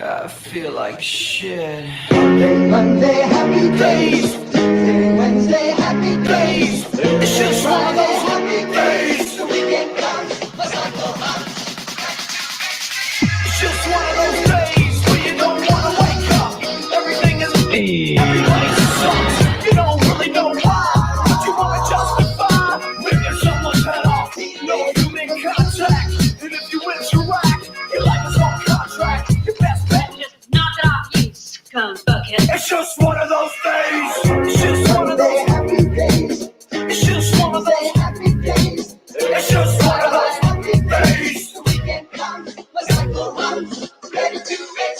I feel like shit. Monday, happy days. Tuesday, Wednesday, happy days. It's just one of those happy days. The weekend comes, let's not go on. It's just one of those days where you don't wanna wake up. Everything is everybody sucks. You don't really know why, but you wanna justify ripping someone's head off. No human contact, and if you interact, your life is on contract. Your best bet is Just knock it off, you scum fuckhead. it's just one of those days. It's just one of Monday, those. happy days. It's just one of Tuesday, those. happy days. It's just one of those Happy days. The weekend comes, let's not go on. Ready to make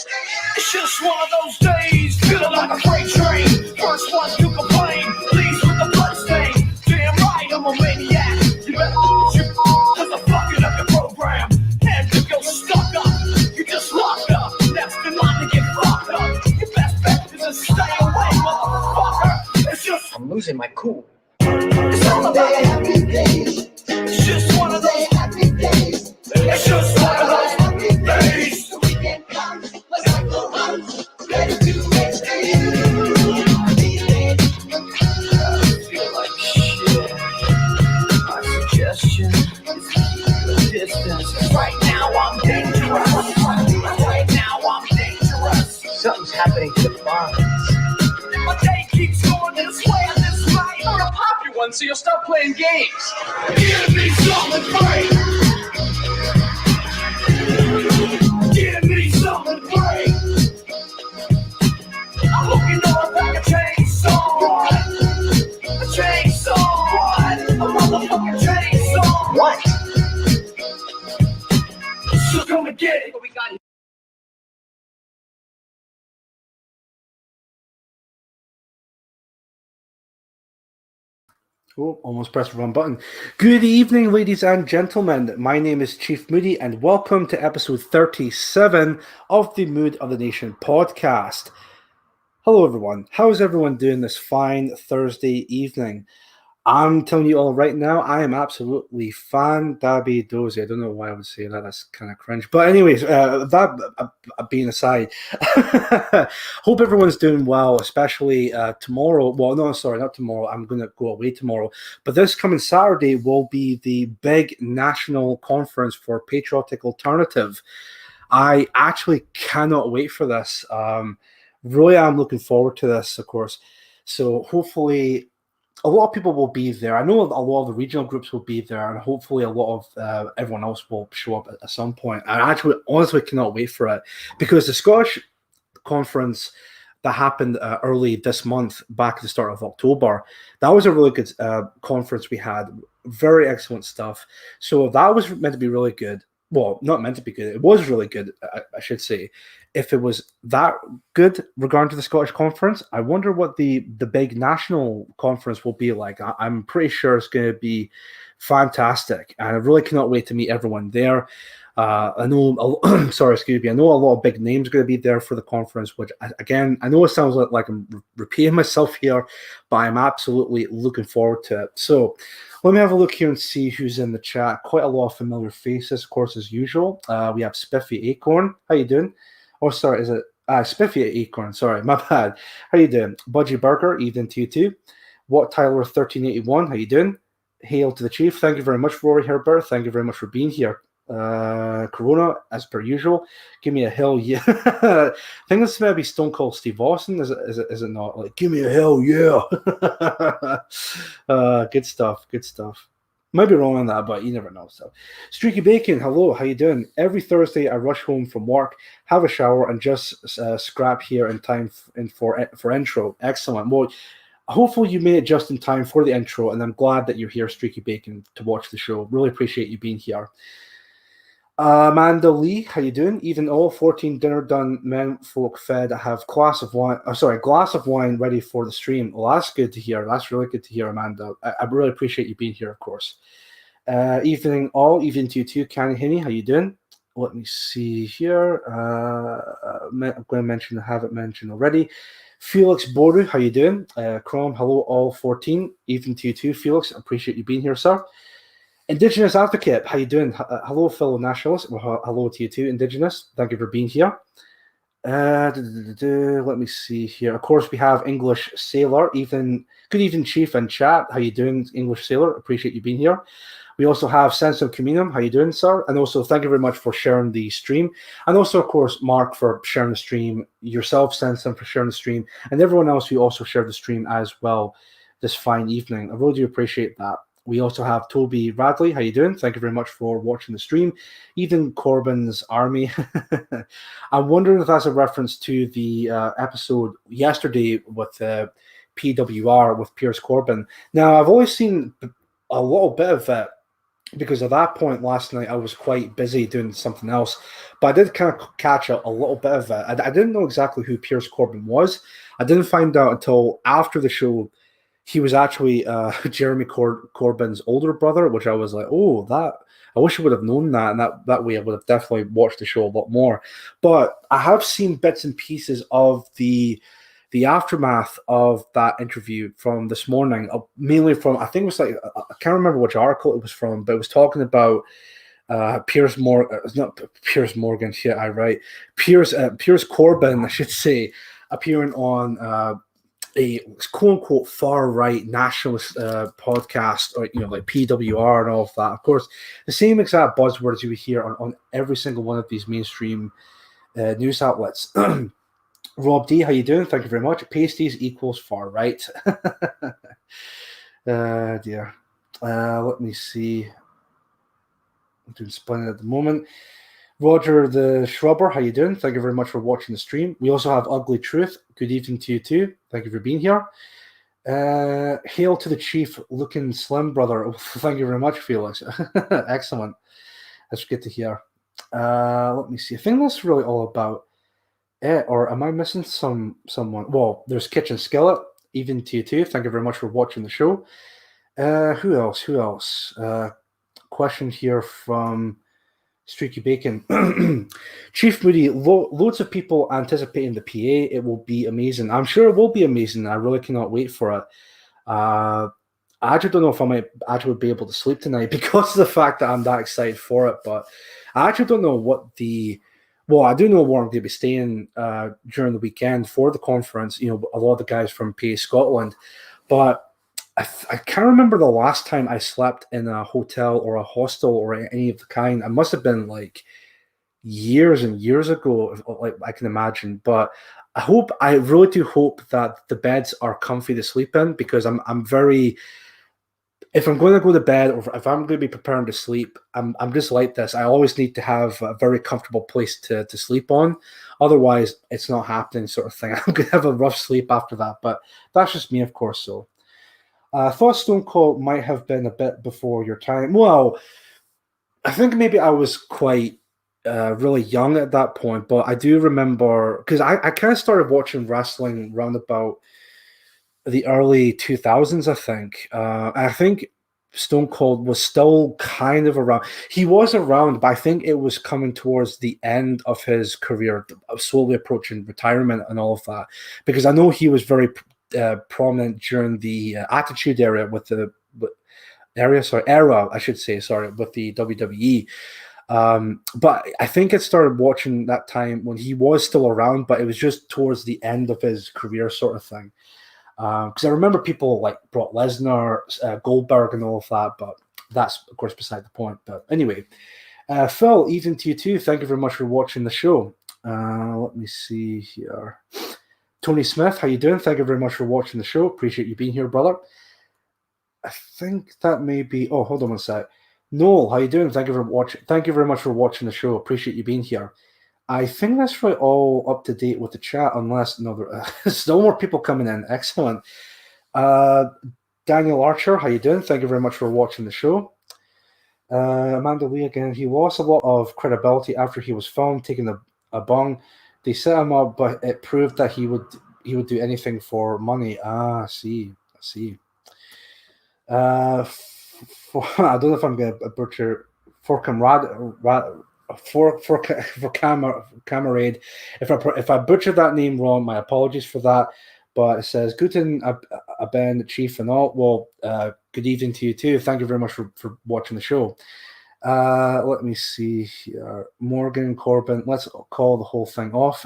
It's just one of those days, feeling like a freight train. First one to complain, please with the blood stain. Damn right, I'm a maniac. You better you, cause I'm fucking up your program. And if you're stuck up, you just locked up. Next in line to get fucked up. Your best bet is to stay away, motherfucker. It's just, I'm losing my cool. it's all about Monday, happy days. it's just one of those, Happy days. it's just one of those Happy days. The weekend comes, let's not go on. Ready to make Feel like shit. My suggestion is distance. Right now I'm dangerous. Right now I'm dangerous. Something's happening to the farms. My day keeps going this way and this way. I'm gonna pop you one so you'll stop playing games. Give me something great. Give me something great. I'm looking over like a chainsaw. A chainsaw. A motherfucking chainsaw. What? So come and get it. What we got here? Oh, almost pressed the wrong button. Good evening, ladies and gentlemen. My name is Chief Moody, and welcome to episode 37 of the Mood of the Nation podcast. Hello, everyone. How is everyone doing this fine Thursday evening? I'm telling you all right now, I am absolutely fan-dabby-dozy. I don't know why I would say that. That's kind of cringe. But anyways, that being aside, hope everyone's doing well, especially tomorrow. Well, no, sorry, not tomorrow. I'm going to go away tomorrow. But this coming Saturday will be the big national conference for Patriotic Alternative. I actually cannot wait for this. Really, I'm looking forward to this, of course. So hopefully a lot of people will be there. I know a lot of the regional groups will be there, and hopefully a lot of everyone else will show up at some point. I actually, honestly, cannot wait for it because the Scottish conference that happened early this month, back at the start of October, that was a really good conference we had. Very excellent stuff. So that was meant to be really good. Well, not meant to be good. It was really good, I should say. If it was that good regarding to the Scottish Conference, I wonder what the big national conference will be like. I'm pretty sure it's going to be fantastic, and I really cannot wait to meet everyone there. I know, sorry, excuse me. I know a lot of big names are going to be there for the conference, which, again, I know it sounds like I'm repeating myself here, but I'm absolutely looking forward to it. So let me have a look here and see who's in the chat. Quite a lot of familiar faces, of course, as usual. We have Spiffy Acorn. How you doing? Oh, sorry, is it Spiffy Acorn? Sorry, my bad. How you doing? Budgie Burger, evening to you too. What Tyler 1381? How you doing? Hail to the chief. Thank you very much, Rory Herbert. Thank you very much for being here. Corona, as per usual. Give me a hell yeah. I think this may be Stone Cold Steve Austin. Is it not? Like, give me a hell yeah. Good stuff. Good stuff. Might be wrong on that, but you never know. So, Streaky Bacon, hello, how you doing? Every Thursday, I rush home from work, have a shower, and just scrap here in time for intro. Excellent. Well, hopefully you made it just in time for the intro, and I'm glad that you're here, Streaky Bacon, to watch the show. Really appreciate you being here. Amanda Lee, how you doing? Even all 14 dinner done, men folk fed. I have glass of wine ready for the stream. Well, that's good to hear. That's really good to hear, Amanda. I really appreciate you being here, of course. Evening to you too, Canny Hinny. How you doing? Let me see here. I'm going to haven't mentioned already. Felix Boru, how you doing? Chrome, hello all 14. Even to you too, Felix. Appreciate you being here, sir. Indigenous Advocate, how you doing? Hello, fellow nationalists. Well, hello to you too, Indigenous. Thank you for being here. Let me see here. Of course, we have English Sailor. Good evening, Chief and chat. How you doing, English Sailor? Appreciate you being here. We also have Sensum Communum. How you doing, sir? And also, thank you very much for sharing the stream. And also, of course, Mark for sharing the stream. Yourself, Sensum, for sharing the stream. And everyone else who also shared the stream as well this fine evening. I really do appreciate that. We also have Toby Radley. How you doing? Thank you very much for watching the stream. Even Corbyn's Army. I'm wondering if that's a reference to the episode yesterday with PWR with Piers Corbyn. Now, I've always seen a little bit of it because at that point last night I was quite busy doing something else, but I did kind of catch a little bit of it. I didn't know exactly who Piers Corbyn was. I didn't find out until after the show he was actually Jeremy Corbyn's older brother, which I was like, oh, that I wish I would have known that, and that way I would have definitely watched the show a lot more. But I have seen bits and pieces of the aftermath of that interview from this morning, mainly from, I think it was like, I can't remember which article it was from, but it was talking about Piers Morgan, not Piers Morgan, shit, I write, Piers Corbyn, I should say, appearing on a quote-unquote far-right nationalist podcast, or, like PWR and all of that. Of course, the same exact buzzwords you would hear on every single one of these mainstream news outlets. Rob D, how you doing? Thank you very much. Pasties equals far right. Dear. Let me see. I'm doing splendid at the moment. Roger the Shrubber, how you doing? Thank you very much for watching the stream. We also have Ugly Truth. Good evening to you too. Thank you for being here. Hail to the chief looking slim brother. Oh, thank you very much, Felix. Excellent. That's good to hear. Let me see. I think that's really all about it, or am I missing someone? Well, there's Kitchen Skillet, even to you too. Thank you very much for watching the show. Who else? Question here from Streaky Bacon. Chief Moody, loads of people anticipating the PA. It will be amazing. I'm sure it will be amazing. I really cannot wait for it. I actually don't know if I might actually be able to sleep tonight because of the fact that I'm that excited for it, but I actually don't know I do know where I'm going to be staying during the weekend for the conference. A lot of the guys from PA Scotland, but I can't remember the last time I slept in a hotel or a hostel or any of the kind. It must have been like years and years ago, like I can imagine. But I really do hope that the beds are comfy to sleep in, because I'm very. If I'm going to go to bed, or if I'm going to be preparing to sleep, I'm just like this. I always need to have a very comfortable place to sleep on. Otherwise, it's not happening, sort of thing. I'm going to have a rough sleep after that. But that's just me, of course. So I thought Stone Cold might have been a bit before your time. Well, I think maybe I was quite really young at that point. But I do remember, because I kind of started watching wrestling around about the early 2000s, I think. I think Stone Cold was still kind of around. He was around, but I think it was coming towards the end of his career, slowly approaching retirement and all of that. Because I know he was very prominent during the Attitude Era with the era, I should say, with the WWE. But I think it started watching that time when he was still around, but it was just towards the end of his career, sort of thing. Because I remember people like Brock Lesnar, Goldberg, and all of that, but that's, of course, beside the point. But anyway, Phil, even to you too, thank you very much for watching the show. Let me see here. Tony Smith, how you doing? Thank you very much for watching the show. Appreciate you being here, brother. I think that may be... Oh, hold on one sec. Noel, how you doing? Thank you very much for watching the show. Appreciate you being here. I think that's really all up to date with the chat, unless still more people coming in. Excellent. Daniel Archer, how you doing? Thank you very much for watching the show. Amanda Lee again. He lost a lot of credibility after he was filmed taking a bong. They set him up, but it proved that he would do anything for money. I see. I don't know if I'm going to butcher for Camarade. If I butchered that name wrong, my apologies for that. But it says Guten Abend, Chief and all. Well, good evening to you too. Thank you very much for watching the show. Let me see here. Morgan Corbin. Let's call the whole thing off.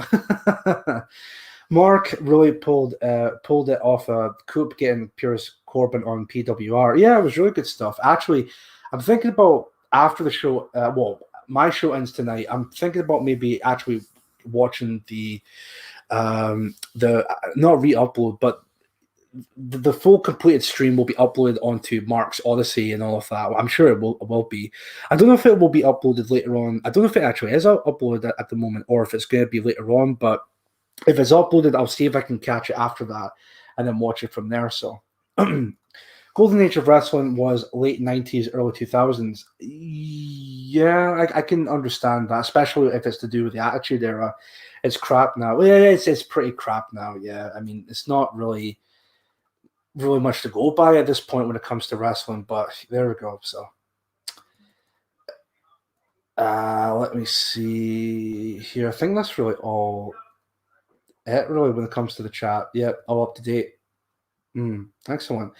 Mark really pulled it off a coup, getting Pierce Corbin on PWR. Yeah, it was really good stuff. Actually, I'm thinking about after the show. My show ends tonight. I'm thinking about maybe actually watching the not re-upload, but the full completed stream will be uploaded onto Mark's Odyssey and all of that. I'm sure it will be. I don't know if it will be uploaded later on. I don't know if it actually is uploaded at the moment or if it's going to be later on, but if it's uploaded, I'll see if I can catch it after that and then watch it from there. So Golden Age of Wrestling was late 90s, early 2000s. Yeah, I can understand that, especially if it's to do with the Attitude Era. It's crap now. Yeah, it's pretty crap now, yeah. I mean, it's not really much to go by at this point when it comes to wrestling, but there we go. So let me see here. I think that's really all it really when it comes to the chat. Yep, all up to date. Excellent.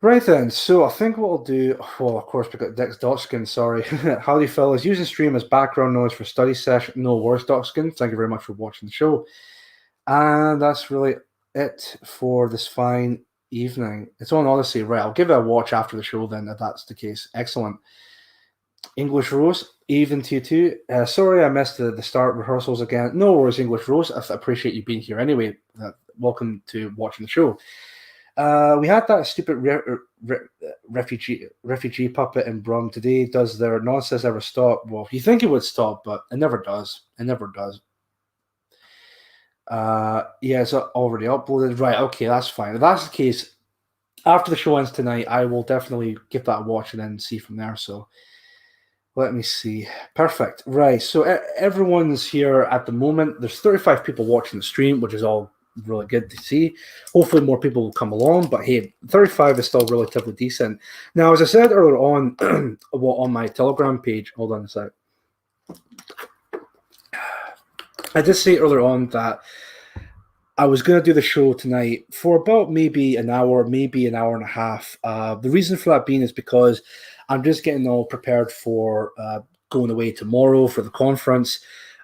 Right then, so I think what I'll do, well, of course, we got Dex Dotskin, sorry. Howdy, fellas. Using stream as background noise for study session. No worries, Dotskin. Thank you very much for watching the show. And that's really it for this fine evening. It's on Odyssey, right? I'll give it a watch after the show then, if that's the case. Excellent. English Rose, even to you too. Sorry I missed the start rehearsals again. No worries, English Rose. I appreciate you being here anyway. Welcome to watching the show. We had that stupid refugee puppet in Brum today. Does their nonsense ever stop? Well, you think it would stop, but it never does. It never does. Yeah, it's already uploaded. Right, okay, that's fine. If that's the case, after the show ends tonight, I will definitely give that a watch and then see from there. So let me see. Perfect. Right, so everyone's here at the moment. There's 35 people watching the stream, which is all really good to see. Hopefully more people will come along, but hey, 35 is still relatively decent. Now, as I said earlier on, on my Telegram page, hold on a sec. I did say earlier on that I was going to do the show tonight for about maybe an hour and a half. The reason for that being is because I'm just getting all prepared for going away tomorrow for the conference.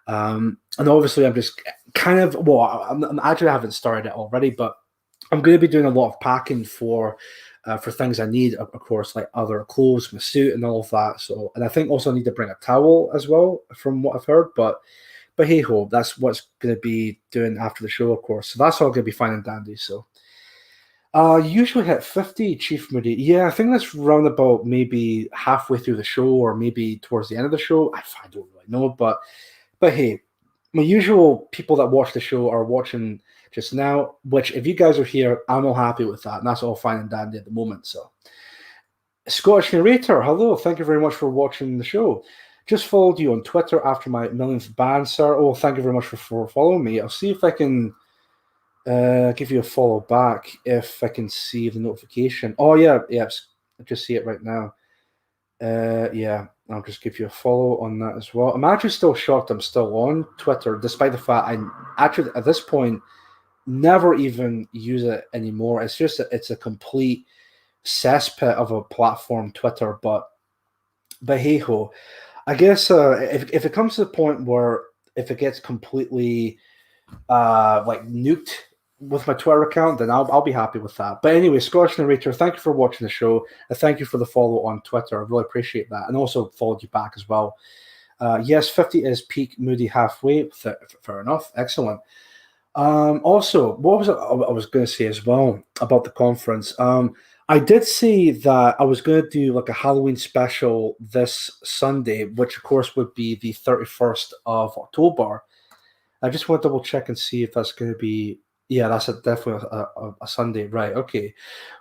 And obviously I'm just kind of, I'm actually I haven't started it already, but I'm going to be doing a lot of packing for things I need, of course, like other clothes, my suit and all of that. So, and I think also I need to bring a towel as well from what I've heard, but hey ho, that's what's going to be doing after the show, of course. So that's all going to be fine and dandy. So usually hit 50, Chief Moody. Yeah, I think that's round about maybe halfway through the show or maybe towards the end of the show. I don't really know, but hey, my usual people that watch the show are watching just now, which if you guys are here, I'm all happy with that. And that's all fine and dandy at the moment. So Scottish Narrator, hello. Thank you very much for watching the show. Just followed you on Twitter after my millionth ban, sir. Oh, thank you very much for following me. I'll see if I can give you a follow back if I can see the notification. Oh, yeah, I just see it right now. Yeah, I'll just give you a follow on that as well. I'm actually still shocked I'm still on Twitter, despite the fact I actually, at this point, never even use it anymore. It's just, it's a complete cesspit of a platform, Twitter, but hey-ho. I guess if it comes to the point where if it gets completely like nuked with my Twitter account, then I'll be happy with that. But anyway, Scottish Narrator, thank you for watching the show. And thank you for the follow on Twitter. I really appreciate that. And also followed you back as well. Yes, 50 is peak Moody halfway. Fair enough. Excellent. Also, what was it I was going to say as well about the conference? I did say that I was going to do like a Halloween special this Sunday, which of course would be the 31st of October. I just want to double check and see if that's going to be, yeah, that's definitely a Sunday. Right, okay.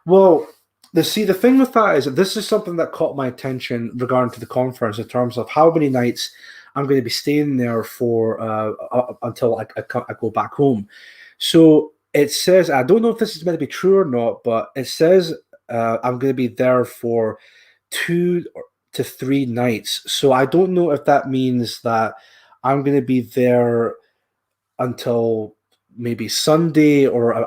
Well, the thing with that is that this is something that caught my attention regarding to the conference in terms of how many nights I'm going to be staying there for until I go back home. So it says, I don't know if this is meant to be true or not, but it says I'm going to be there for 2 to 3 nights. So I don't know if that means that I'm going to be there until maybe Sunday, or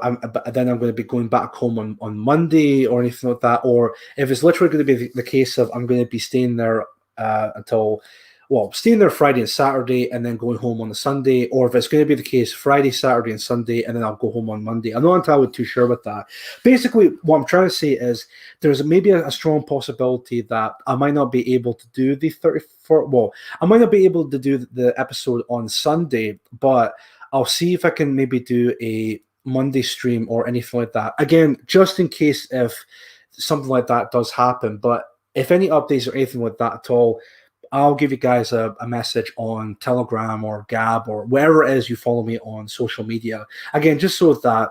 then I'm going to be going back home on Monday or anything like that, or if it's literally going to be the case of I'm going to be staying there until, well, staying there Friday and Saturday and then going home on the Sunday, or if it's going to be the case Friday, Saturday, and Sunday, and then I'll go home on Monday. I'm not entirely too sure with that. Basically, what I'm trying to say is there's maybe a strong possibility that I might not be able to do the 34. Well, I might not be able to do the episode on Sunday, but I'll see if I can maybe do a Monday stream or anything like that. Again, just in case if something like that does happen. But if any updates or anything like that at all, I'll give you guys a message on Telegram or Gab or wherever it is you follow me on social media. Again, just so that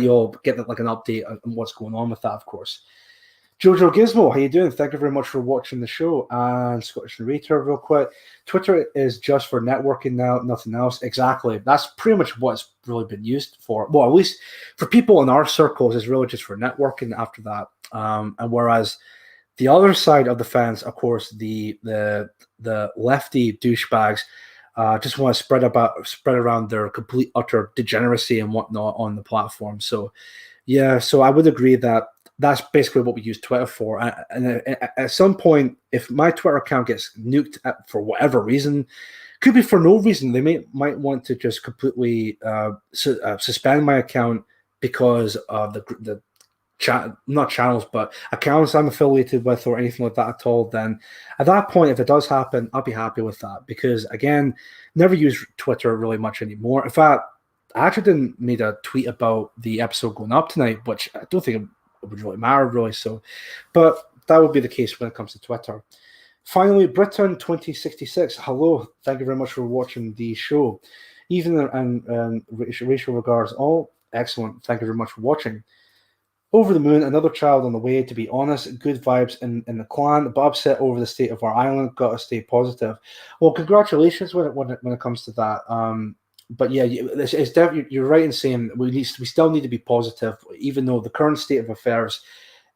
you'll get like an update on what's going on with that, of course. Jojo Gizmo, how you doing? Thank you very much for watching the show. And Scottish Narrator, real quick. Twitter is just for networking now, nothing else. Exactly. That's pretty much what it's really been used for. Well, at least for people in our circles, it's really just for networking after that. And whereas the other side of the fence, of course, the lefty douchebags just want to spread around their complete utter degeneracy and whatnot on the platform. So, yeah, so I would agree that that's basically what we use Twitter for. And at some point, if my Twitter account gets nuked for whatever reason, could be for no reason, they might want to just completely suspend my account because of the not channels, but accounts I'm affiliated with or anything like that at all, then at that point, if it does happen, I'll be happy with that because, again, never use Twitter really much anymore. In fact, I actually didn't make a tweet about the episode going up tonight, which I don't think it would really matter, really. So, but that would be the case when it comes to Twitter. Finally, Britain 2066. Hello, thank you very much for watching the show. Even and racial regards, all excellent. Thank you very much for watching. Over the moon, another child on the way. To be honest, good vibes in the clan, but upset over the state of our island. Got to stay positive. Well, congratulations when it comes to that. But yeah, it's definitely, you're right in saying we still need to be positive, even though the current state of affairs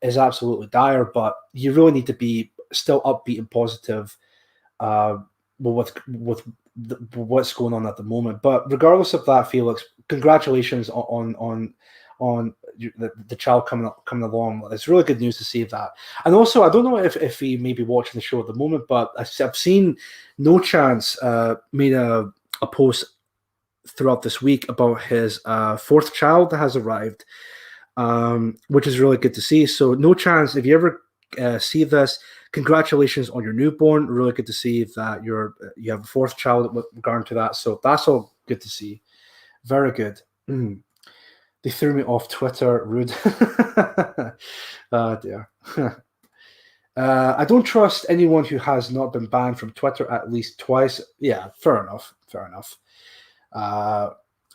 is absolutely dire. But you really need to be still upbeat and positive with what's going on at the moment. But regardless of that, Felix, congratulations on the child coming along. It's really good news to see that. And also, I don't know if he may be watching the show at the moment, but I've seen No Chance made a post throughout this week about his fourth child that has arrived, which is really good to see. So No Chance, if you ever see this, congratulations on your newborn. Really good to see that you have a fourth child with regard to that. So that's all good to see. Very good. They threw me off Twitter. Rude. Oh dear. I don't trust anyone who has not been banned from Twitter at least twice. Yeah, fair enough.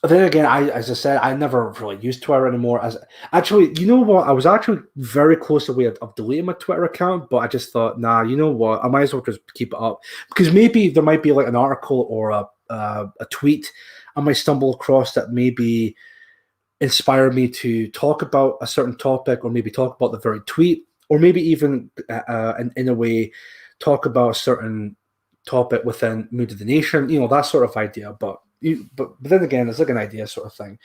Then again, as I said, I never really use Twitter anymore. Actually, you know what? I was actually very close away of deleting my Twitter account, but I just thought, nah, you know what? I might as well just keep it up because maybe there might be like an article or a tweet I might stumble across that maybe inspire me to talk about a certain topic, or maybe talk about the very tweet, or maybe even in a way talk about a certain topic within Mood of the Nation, that sort of idea. But then again, it's like an idea sort of thing.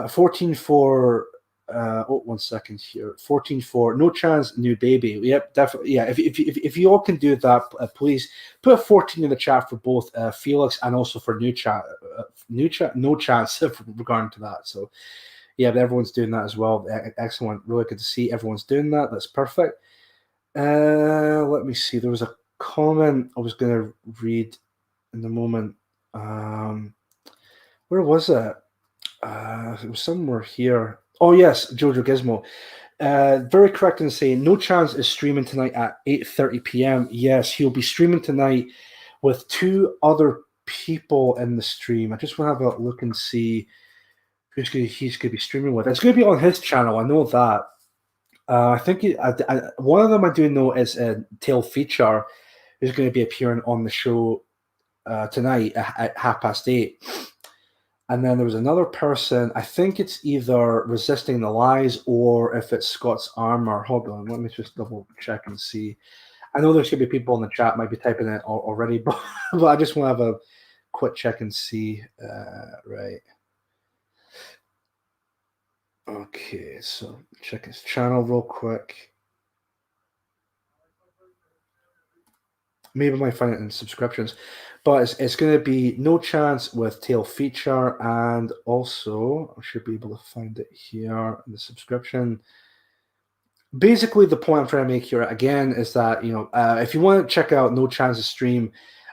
14 for 1 second here. 14 for No Chance, new baby. Yep, definitely. Yeah, if you all can do that, please put a 14 in the chat for both Felix and also for No Chance regarding to that. So yeah, but everyone's doing that as well. Excellent. Really good to see everyone's doing that. That's perfect. Let me see. There was a comment I was going to read in the moment. Where was it? It was somewhere here. Oh yes, Jojo Gizmo. Very correct in saying No Chance is streaming tonight at 8:30 p.m. Yes, he'll be streaming tonight with 2 other people in the stream. I just want to have a look and see who's he's going to be streaming with. It's going to be on his channel. I know that. I think one of them I do know is Tail Feature, who's going to be appearing on the show tonight at 8:30. And then there was another person, I think it's either Resisting the Lies or if it's Scott's Armor. Hold on, let me just double check and see. I know there should be people in the chat might be typing it already, but I just want to have a quick check and see. Right. Okay, so check his channel real quick. Maybe I might find it in subscriptions. But it's going to be No Chance with Tail Feature, and also I should be able to find it here in the subscription. Basically, the point I'm trying to make here again is that if you want to check out No Chance's stream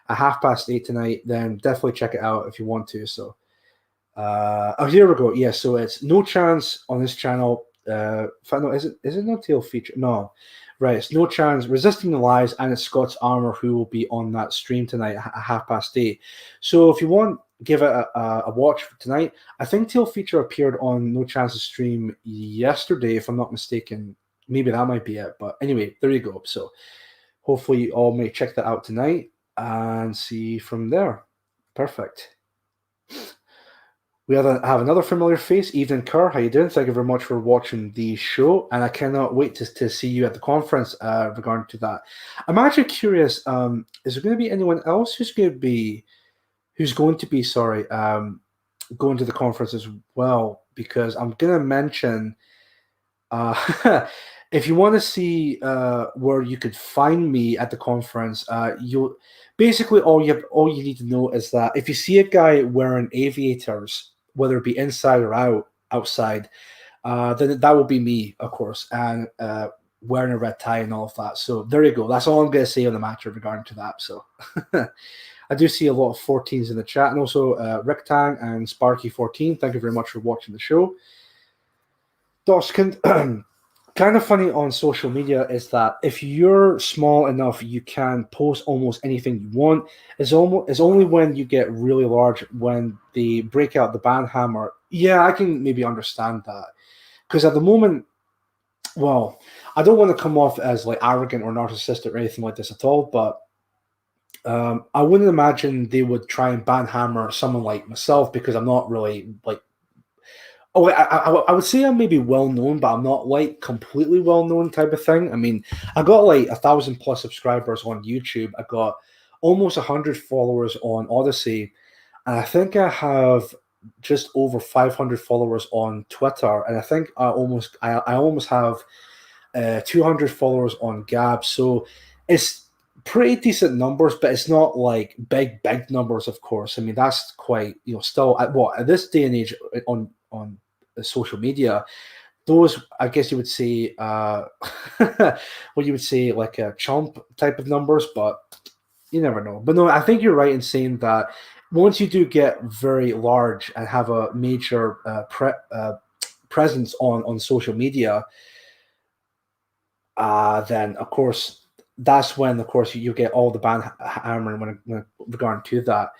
at 8:30 tonight, then definitely check it out if you want to. So, here we go. Yeah, so it's No Chance on this channel. No, is it No Tail Feature? No, right. It's No Chance, Resisting the Lies, and it's Scott's Armor who will be on that stream tonight at 8:30. So if you want, give it a watch for tonight. I think Tail Feature appeared on No Chance's stream yesterday, if I'm not mistaken. Maybe that might be it. But anyway, there you go. So hopefully you all may check that out tonight and see from there. Perfect. We have another familiar face, Evening Kerr. How you doing? Thank you very much for watching the show, and I cannot wait to see you at the conference regarding to that. I'm actually curious, is there going to be anyone else who's going to be going to the conference as well? Because I'm going to mention if you want to see where you could find me at the conference, you'll basically all you need to know is that if you see a guy wearing aviators, whether it be inside or outside, then that will be me, of course, and wearing a red tie and all of that. So there you go. That's all I'm going to say on the matter regarding to that. So I do see a lot of 14s in the chat, and also Rick Tang and Sparky14. Thank you very much for watching the show. Doskins, kind of funny on social media is that if you're small enough, you can post almost anything you want. It's only when you get really large, when they break out the banhammer. Yeah, I can maybe understand that, because at the moment, well, I don't want to come off as like arrogant or narcissistic or anything like this at all, but I wouldn't imagine they would try and banhammer someone like myself, because I'm not really like. Oh, I would say I'm maybe well known, but I'm not like completely well known type of thing. I mean, I got like 1,000+ subscribers on YouTube. I got almost 100 followers on Odyssey, and I think I have just over 500 followers on Twitter, and I think I almost have 200 followers on Gab. So it's pretty decent numbers, but it's not like big numbers, of course. I mean, that's quite still at this day and age on social media, those, I guess you would say what you would say like a chump type of numbers, but you never know. But no, I think you're right in saying that once you do get very large and have a major presence on social media, then of course that's when, of course, you get all the banhammering when regarding to that.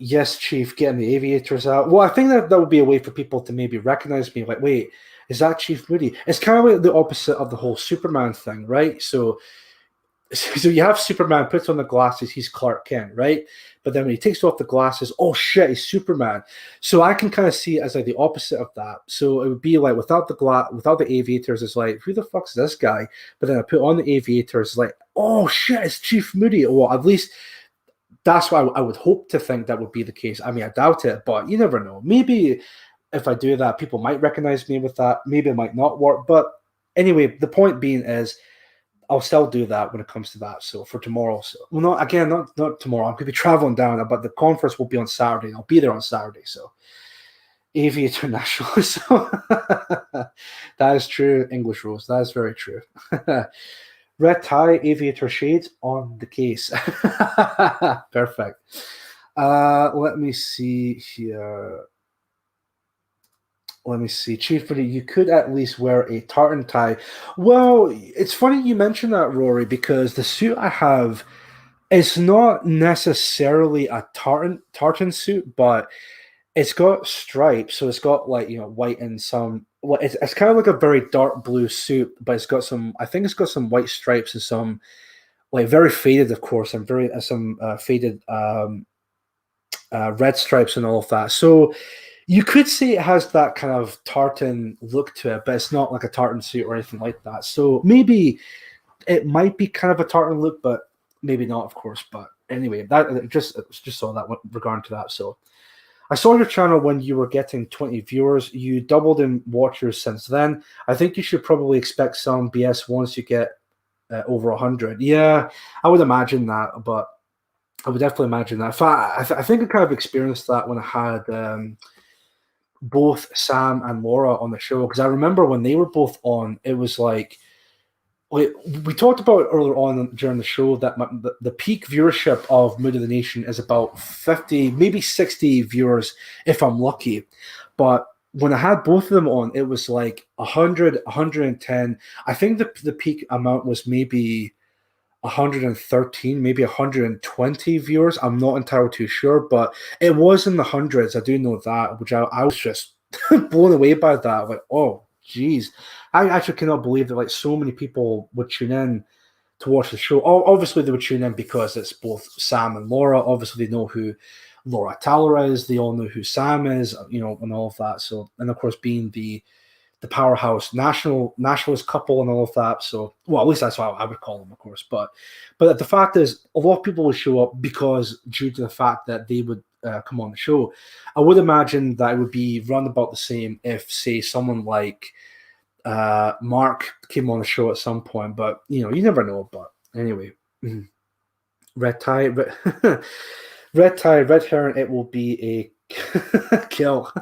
Yes, Chief, getting the aviators out. Well, I think that would be a way for people to maybe recognize me. Like, wait, is that Chief Moody? It's kind of like the opposite of the whole Superman thing, right? So you have Superman puts on the glasses, he's Clark Kent, right? But then when he takes off the glasses, oh shit, he's Superman. So I can kind of see it as like the opposite of that. So it would be like without the aviators, it's like, who the fuck's this guy? But then I put on the aviators, it's like, oh shit, it's Chief Moody. Well, at least that's what I would hope to think that would be the case. I mean, I doubt it, but you never know. Maybe if I do that, people might recognize me with that. Maybe it might not work. But anyway, the point being is I'll still do that when it comes to that. So for tomorrow. So, well, not tomorrow. I'm going to be traveling down, but the conference will be on Saturday. I'll be there on Saturday. So Aviator National. So that is true, English Rose. That is very true. Red tie, aviator shades on the case. Perfect. Let me see here. Let me see. Chief Moody, you could at least wear a tartan tie. Well, it's funny you mentioned that, Rory, because the suit I have is not necessarily a tartan suit, but it's got stripes. So it's got like, white and some. Well, it's kind of like a very dark blue suit, but it's got some. I think it's got some white stripes and some, like, very faded, of course, and some faded red stripes and all of that. So you could say it has that kind of tartan look to it, but it's not like a tartan suit or anything like that. So maybe it might be kind of a tartan look, but maybe not, of course. But anyway, that just saw that regarding to that. So. I saw your channel when you were getting 20 viewers. You doubled in watchers since then. I think you should probably expect some BS once you get over 100. Yeah, I would imagine that, but I would definitely imagine that. In fact, I think I kind of experienced that when I had both Sam and Laura on the show, because I remember when they were both on, it was like we talked about earlier on during the show that the peak viewership of Mood of the Nation is about 50, maybe 60 viewers if I'm lucky. But when I had both of them on, it was like 100, 110. I think the peak amount was maybe 113, maybe 120 viewers. I'm not entirely too sure, but it was in the hundreds. I do know that, which I was just blown away by that. Like, oh, geez. I actually cannot believe that like so many people would tune in to watch the show. Obviously, they would tune in because it's both Sam and Laura. Obviously, they know who Laura Tyler is. They all know who Sam is, you know, and all of that. So, and of course, being the powerhouse nationalist couple and all of that. So, well, at least that's how I would call them, of course. But the fact is, a lot of people would show up because due to the fact that they would come on the show. I would imagine that it would be run about the same if, say, someone like Mark came on the show at some point. But you know, you never know. But anyway, red tie, red herring. It will be a kill.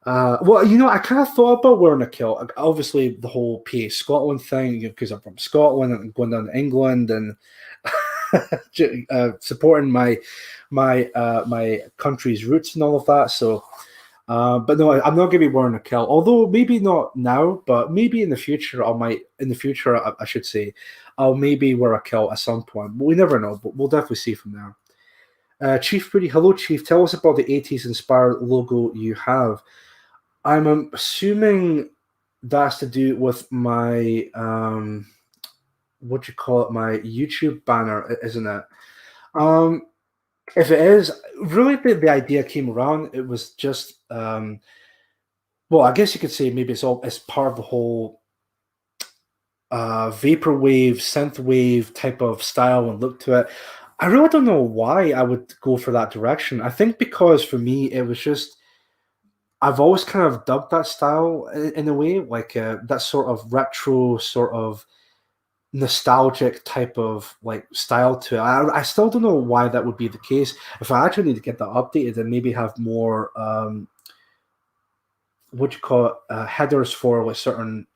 Well, you know, I kind of thought about wearing a kilt. Obviously, the whole PA Scotland thing, because I'm from Scotland and going down to England and supporting my country's roots and all of that. So, but no, I'm not going to be wearing a kilt. Although maybe not now, but maybe in the future, I should say, I'll maybe wear a kilt at some point. We never know, but we'll definitely see from there. Chief Pretty, hello, Chief. Tell us about the 80s inspired logo you have. I'm assuming that's to do with my what do you call it? My YouTube banner, isn't it? If it is, really the idea came around. It was just well, I guess you could say maybe it's part of the whole vaporwave, synthwave type of style and look to it. I really don't know why I would go for that direction. I think because for me it was just I've always kind of dubbed that style in a way, like that sort of retro, sort of nostalgic type of like style to it. I still don't know why that would be the case. If I actually need to get that updated and maybe have more, what do you call it, headers for like certain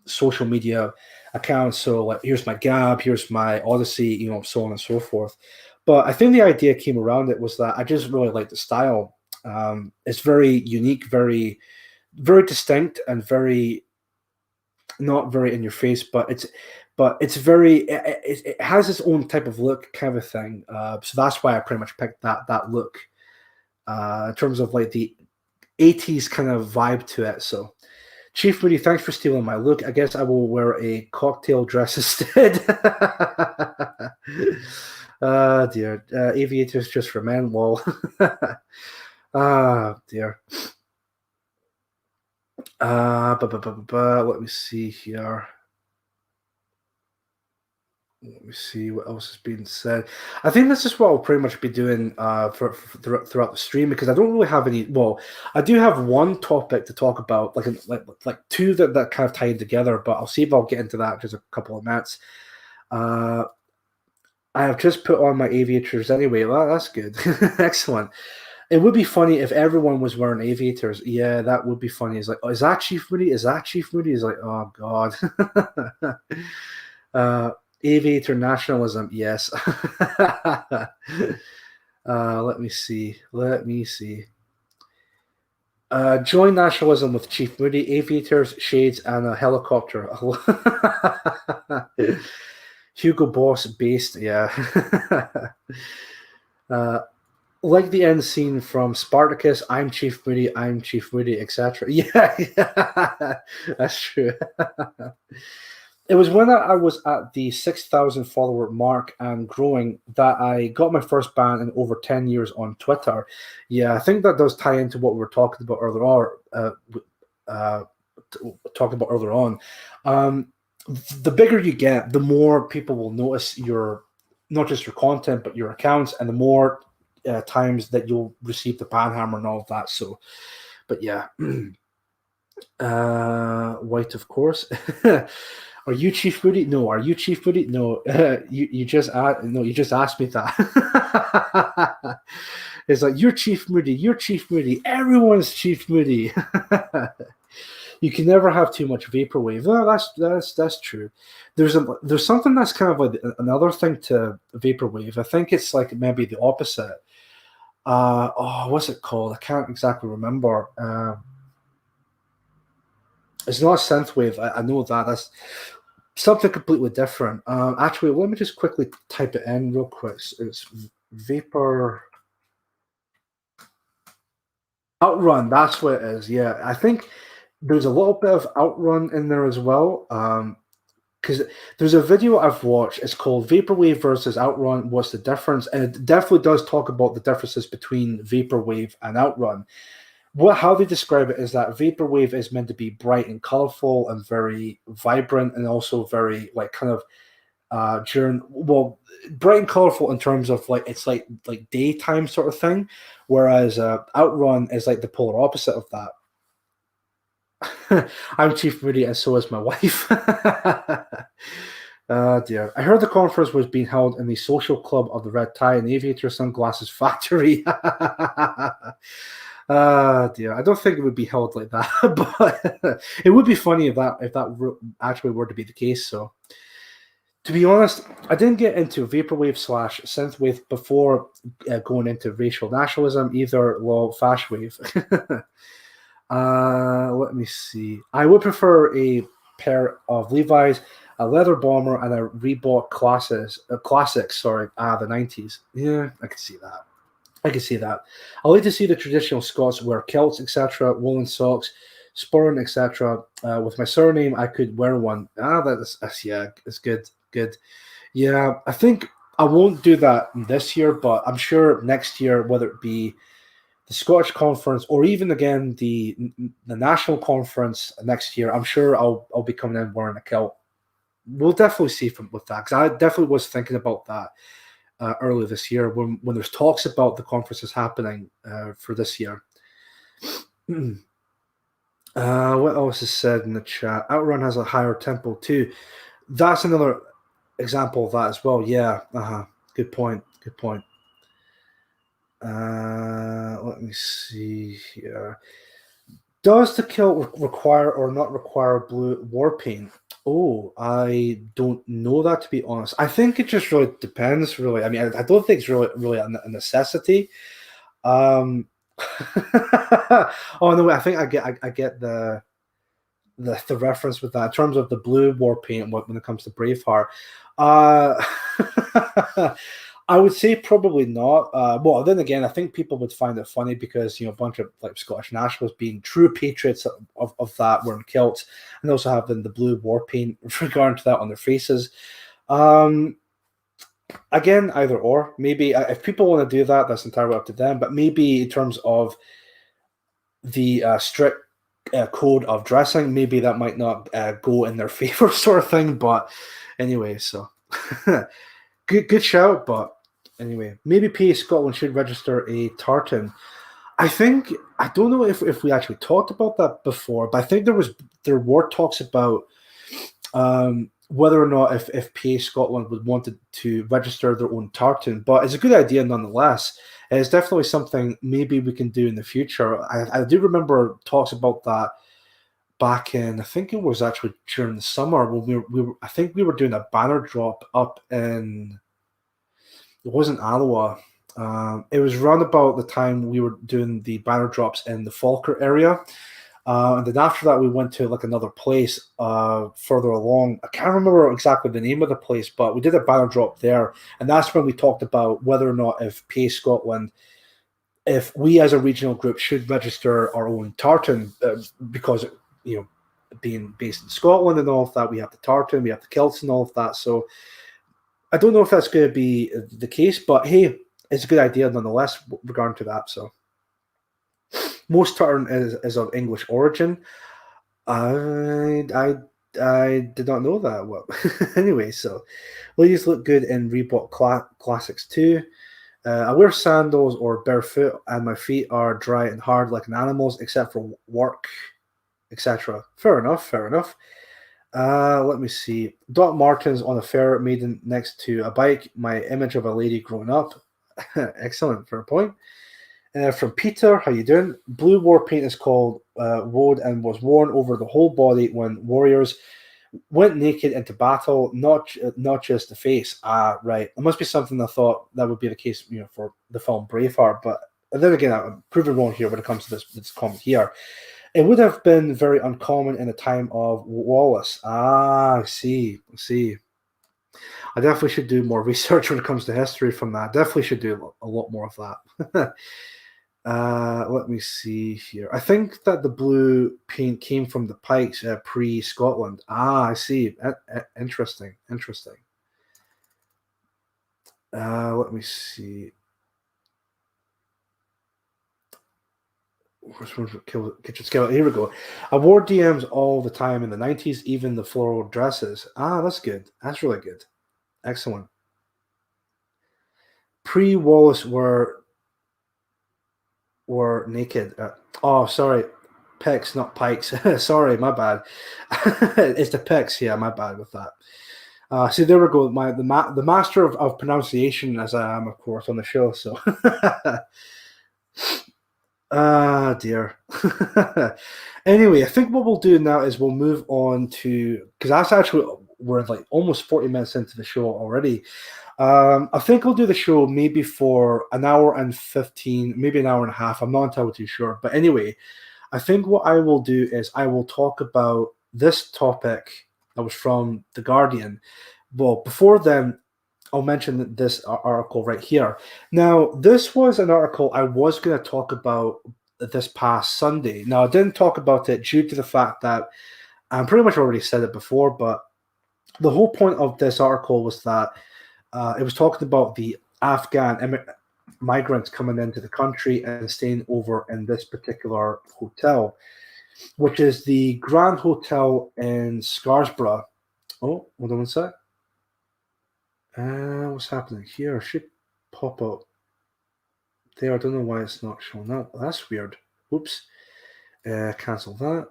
social media accounts. So like, here's my Gab, here's my Odyssey, you know, so on and so forth. But I think the idea came around it was that I just really like the style. It's very unique, very, very distinct, and very not very in your face. But it's very it has its own type of look, kind of thing. So that's why I pretty much picked that look in terms of like the 80s kind of vibe to it. So, Chief Moody, thanks for stealing my look. I guess I will wear a cocktail dress instead. Dear, aviators just for men. Lol. Ah, dear. Let me see here. Let me see what else has been said. I think this is what I'll pretty much be doing throughout the stream, because I don't really have any. Well, I do have one topic to talk about, like two that kind of tied together. But I'll see if I'll get into that in just a couple of minutes. I have just put on my aviators anyway. Well, that's good. Excellent. It would be funny if everyone was wearing aviators. Yeah, that would be funny. It's like, oh, is that Chief Moody? Is that Chief Moody? It's like, oh god. Aviator nationalism, yes. Let me see. Join nationalism with Chief Moody, aviators, shades, and a helicopter. Hugo Boss based, yeah. Like the end scene from Spartacus, I'm Chief Moody, etc. Yeah, that's true. It was when I was at the 6,000 follower mark and growing that I got my first ban in over 10 years on Twitter. Yeah, I think that does tie into what we were talking about earlier on. The bigger you get, the more people will notice not just your content, but your accounts, and the more times that you'll receive the ban hammer and all of that. So, but yeah. White, of course. Are you Chief Moody? No. Are you Chief Moody? No. You just asked me that. It's like you're Chief Moody. You're Chief Moody. Everyone's Chief Moody. You can never have too much vaporwave. No, that's true. There's something that's kind of like another thing to vaporwave. I think it's like maybe the opposite. What's it called? I can't exactly remember. It's not synthwave. I know that. That's something completely different. Actually, let me just quickly type it in real quick. It's vapor outrun. That's what it is. Yeah, I think there's a little bit of outrun in there as well. Because there's a video I've watched. It's called Vaporwave versus Outrun. What's the difference? And it definitely does talk about the differences between Vaporwave and Outrun. How they describe it is that Vaporwave is meant to be bright and colorful and very vibrant, and also very like kind of bright and colorful in terms of like it's like daytime sort of thing, whereas Outrun is like the polar opposite of that. I'm Chief Moody, and so is my wife. Dear. I heard the conference was being held in the social club of the Red Tie and Aviator Sunglasses Factory. Dear. I don't think it would be held like that, but it would be funny if that actually were to be the case. So, to be honest, I didn't get into vaporwave / synthwave before going into racial nationalism, either fasc wave. Let me see. I would prefer a pair of Levi's, a leather bomber, and a Reebok classics. The 90s. Yeah, I can see that. I like to see the traditional Scots wear kilts, etc., woolen socks, sporran, etc. With my surname, I could wear one. It's good. Yeah, I think I won't do that this year, but I'm sure next year, whether it be the Scottish Conference or even again the National Conference next year, I'm sure I'll be coming in wearing a kilt. We'll definitely see with that, because I definitely was thinking about that earlier this year when there's talks about the conferences happening for this year. What else is said in the chat? Outrun has a higher tempo too. That's another example of that as well. Yeah. Good point. Let me see here. Does the kilt require or not require blue war paint? Oh, I don't know that, to be honest. I think it just really depends, really. I mean, I don't think it's really a necessity. Oh no, I think I get the reference with that in terms of the blue war paint when it comes to Braveheart. I would say probably not. Well, then again, I think people would find it funny because, a bunch of like Scottish nationalists being true patriots of that wearing kilts, and also having the blue war paint regarding to that on their faces. Again, either or. Maybe if people want to do that, that's entirely up to them. But maybe in terms of the strict code of dressing, maybe that might not go in their favor, sort of thing. But anyway, so. Good shout, but anyway, maybe PA Scotland should register a tartan. I don't know if we actually talked about that before, but I think there were talks about whether or not if PA Scotland would want to register their own tartan. But it's a good idea nonetheless. It's definitely something maybe we can do in the future. I do remember talks about that back in, I think it was actually during the summer when I think we were doing a banner drop up in, it wasn't Alloa. It was around about the time we were doing the banner drops in the Falkirk area. And then after that, we went to like another place further along. I can't remember exactly the name of the place, but we did a banner drop there. And that's when we talked about whether or not if PA Scotland, if we as a regional group should register our own tartan, because being based in Scotland and all of that, we have the tartan, we have the kilts and all of that. So I don't know if that's going to be the case, but hey, it's a good idea nonetheless regarding to that. So most tartan is of English origin. I did not know that. Well, anyway, so ladies look good in Reebok Classics too. I wear sandals or barefoot, and my feet are dry and hard like an animal's, except for work, etc. Fair enough. Let me see. Doc Martens on a fair maiden next to a bike. My image of a lady growing up. Excellent, fair point. From Peter, how you doing? Blue war paint is called woad and was worn over the whole body when warriors went naked into battle, not just the face. Right. It must be something I thought that would be the case, for the film Braveheart. But then again, I'm proven wrong here when it comes to this comment here. It would have been very uncommon in the time of Wallace. I see. I definitely should do more research when it comes to history from that. Definitely should do a lot more of that. Let me see here. I think that the blue paint came from the Pikes pre-Scotland. I see. Interesting. Let me see. Kitchen scale. Here we go. I wore DMs all the time in the 90s, even the floral dresses. That's good. That's really good. Excellent. Pre-Wallace were naked. Sorry. Pecs, not pikes. Sorry, my bad. It's the pecs. Yeah, my bad with that. See, there we go. The master of pronunciation, as I am, of course, on the show. So, dear. Anyway, I think what we'll do now is we'll move on to, because that's actually, we're like almost 40 minutes into the show already. I think I'll do the show maybe for an hour and 15, maybe an hour and a half. I'm not entirely too sure. But anyway, I think what I will do is I will talk about this topic that was from The Guardian. Well, before then, I'll mention this article right here. Now, this was an article I was going to talk about this past Sunday. Now, I didn't talk about it due to the fact that I pretty much already said it before, but the whole point of this article was that it was talking about the Afghan migrants coming into the country and staying over in this particular hotel, which is the Grand Hotel in Scarisbrick. Oh, hold on one sec. What's happening here? It should pop up there. I don't know why it's not showing up. That's weird. Oops. Cancel that.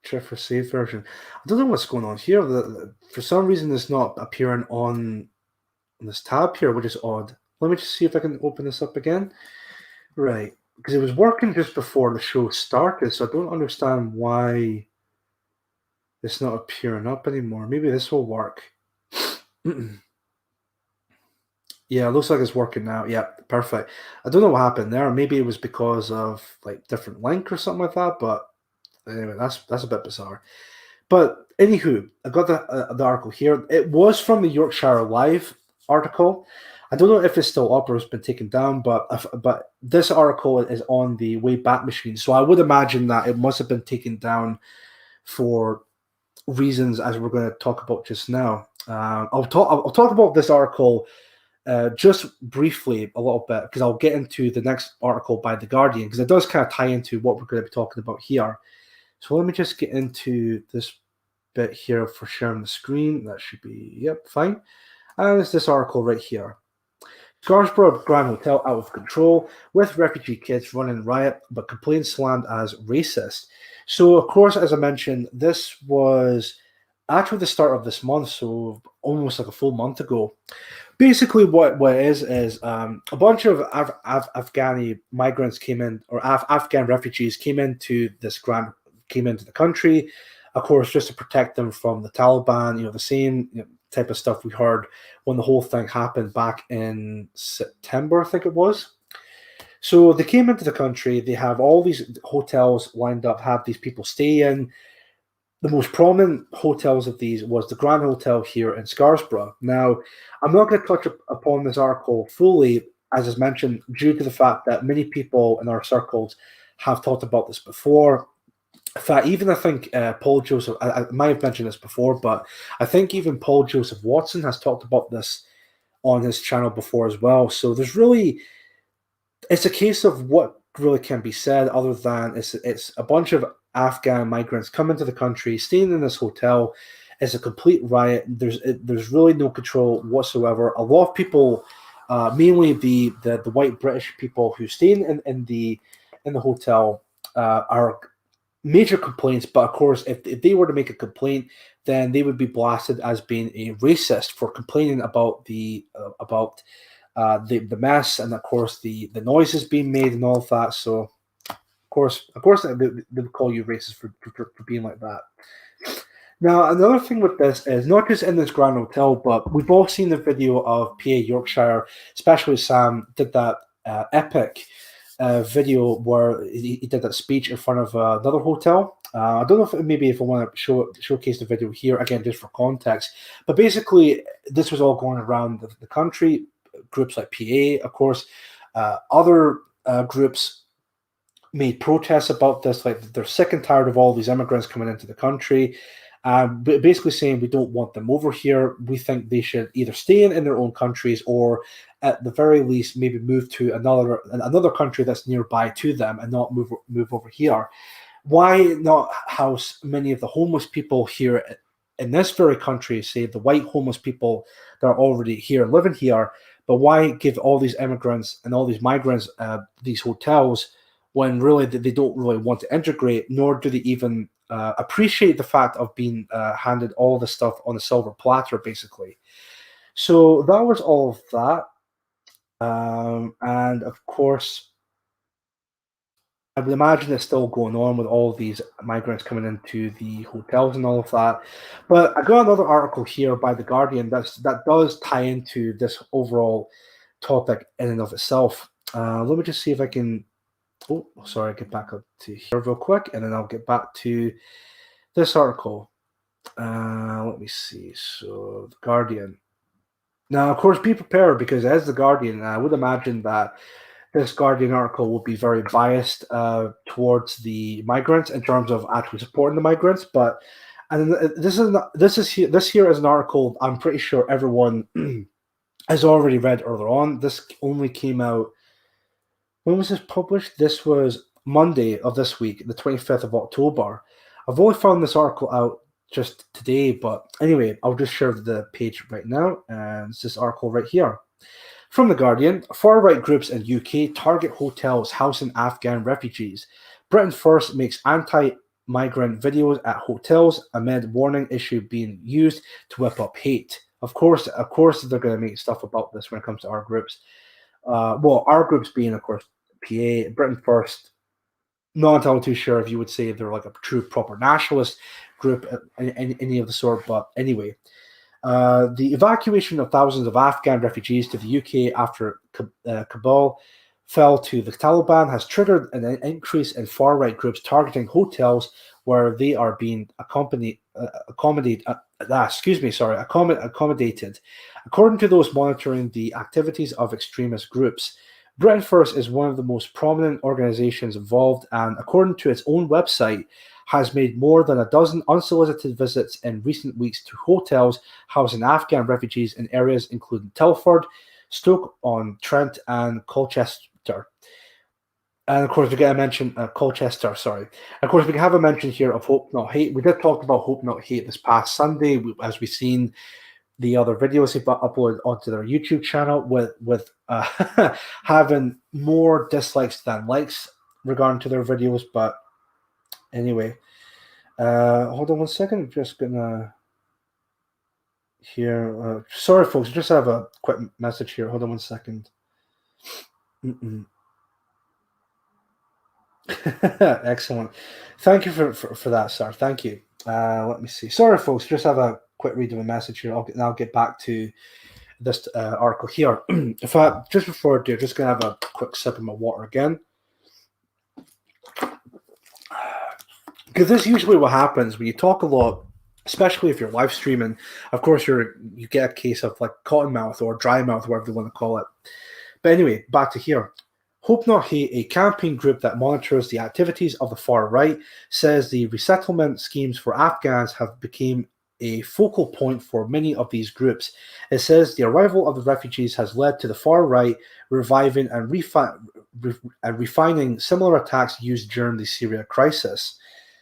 Check for save version. I don't know what's going on here. For some reason, it's not appearing on this tab here, which is odd. Let me just see if I can open this up again. Right. Because it was working just before the show started, so I don't understand why it's not appearing up anymore. Maybe this will work. Yeah, it looks like it's working now. Yeah, perfect. I don't know what happened there. Maybe it was because of like different link or something like that. But anyway, that's a bit bizarre. But anywho, I got the article here. It was from the Yorkshire Live article. I don't know if it's still up or it's been taken down, but this article is on the Wayback Machine. So I would imagine that it must have been taken down for reasons as we're going to talk about just now. I'll talk about this article just briefly a little bit, because I'll get into the next article by The Guardian, because it does kind of tie into what we're going to be talking about here. So let me just get into this bit here for sharing the screen. That should be, yep, fine. And there's this article right here. Scarisbrick Grand Hotel out of control with refugee kids running riot, but complaints slammed as racist. So, of course, as I mentioned, this was actually the start of this month, so almost like a full month ago. Basically, what it is a bunch of Afghani migrants came in, or Afghan refugees came into the country, of course, just to protect them from the Taliban. The same type of stuff we heard when the whole thing happened back in September, I think it was. So they came into the country. They have all these hotels lined up, have these people stay in. The most prominent hotels of these was the Grand Hotel here in Scarisbrick. Now, I'm not going to touch upon this article fully, as is mentioned, due to the fact that many people in our circles have talked about this before. In fact, I think Paul Joseph, I might have mentioned this before, but I think even Paul Joseph Watson has talked about this on his channel before as well. So it's a case of what really can be said other than it's a bunch of Afghan migrants come into the country, staying in this hotel. It's a complete riot. There's really no control whatsoever. A lot of people, mainly the white British people who stay in the hotel, are major complaints. But of course, if they were to make a complaint, then they would be blasted as being a racist for complaining about the mess, and of course the noises being made and all of that. So of course, they would call you racist for being like that. Now, another thing with this is not just in this Grand Hotel, but we've all seen the video of PA Yorkshire, especially Sam did that epic video where he did that speech in front of another hotel. I don't know if I want to showcase the video here again, just for context. But basically, this was all going around the country. Groups like PA, of course, other groups made protests about this, like they're sick and tired of all these immigrants coming into the country. Basically saying we don't want them over here. We think they should either stay in their own countries or at the very least maybe move to another country that's nearby to them and not move over here. Why not house many of the homeless people here in this very country, say the white homeless people that are already here living here, but why give all these immigrants and all these migrants these hotels when really they don't really want to integrate, nor do they even appreciate the fact of being handed all the stuff on a silver platter, basically. So that was all of that. And of course, I would imagine it's still going on with all these migrants coming into the hotels and all of that. But I got another article here by The Guardian that does tie into this overall topic in and of itself. Let me just see if I can... Oh, sorry, get back up to here real quick, and then I'll get back to this article. Let me see. So, The Guardian. Now, of course, be prepared, because as The Guardian, I would imagine that this Guardian article will be very biased towards the migrants in terms of actually supporting the migrants. But this here is an article I'm pretty sure everyone has already read earlier on. This only came out. When was this published? This was Monday of this week, the 25th of October. I've only found this article out just today, but anyway, I'll just share the page right now, and it's this article right here. From The Guardian, far-right groups in UK target hotels housing Afghan refugees. Britain First makes anti-migrant videos at hotels amid warning issue being used to whip up hate. Of course, they're going to make stuff about this when it comes to our groups. Our groups being, of course, PA, Britain First. Not entirely too sure if you would say they're like a true proper nationalist group, any of the sort. But anyway, the evacuation of thousands of Afghan refugees to the UK after Kabul fell to the Taliban has triggered an increase in far-right groups targeting hotels where they are being accommodated. According to those monitoring the activities of extremist groups, Britain First is one of the most prominent organizations involved, and according to its own website, has made more than a dozen unsolicited visits in recent weeks to hotels housing Afghan refugees in areas including Telford, Stoke-on-Trent, and Colchester. And of course, we get a mention Colchester. Sorry. Of course, we have a mention here of Hope Not Hate. We did talk about Hope Not Hate this past Sunday, as we've seen the other videos they've uploaded onto their YouTube channel with having more dislikes than likes regarding to their videos. But anyway, hold on one second. I'm just gonna here. Sorry, folks. I just have a quick message here. Hold on one second. Excellent. Thank you for that, sir. Thank you. Let me see. Sorry, folks. Just have a quick read of a message here. I'll get back to this article here. Just before I do, just gonna have a quick sip of my water again, because this is usually what happens when you talk a lot, especially if you're live streaming. Of course, you get a case of like cotton mouth or dry mouth, whatever you want to call it. But anyway, back to here. Hope Not Hate, a campaign group that monitors the activities of the far right, says the resettlement schemes for Afghans have become a focal point for many of these groups. It says the arrival of the refugees has led to the far right reviving and refining similar attacks used during the Syria crisis.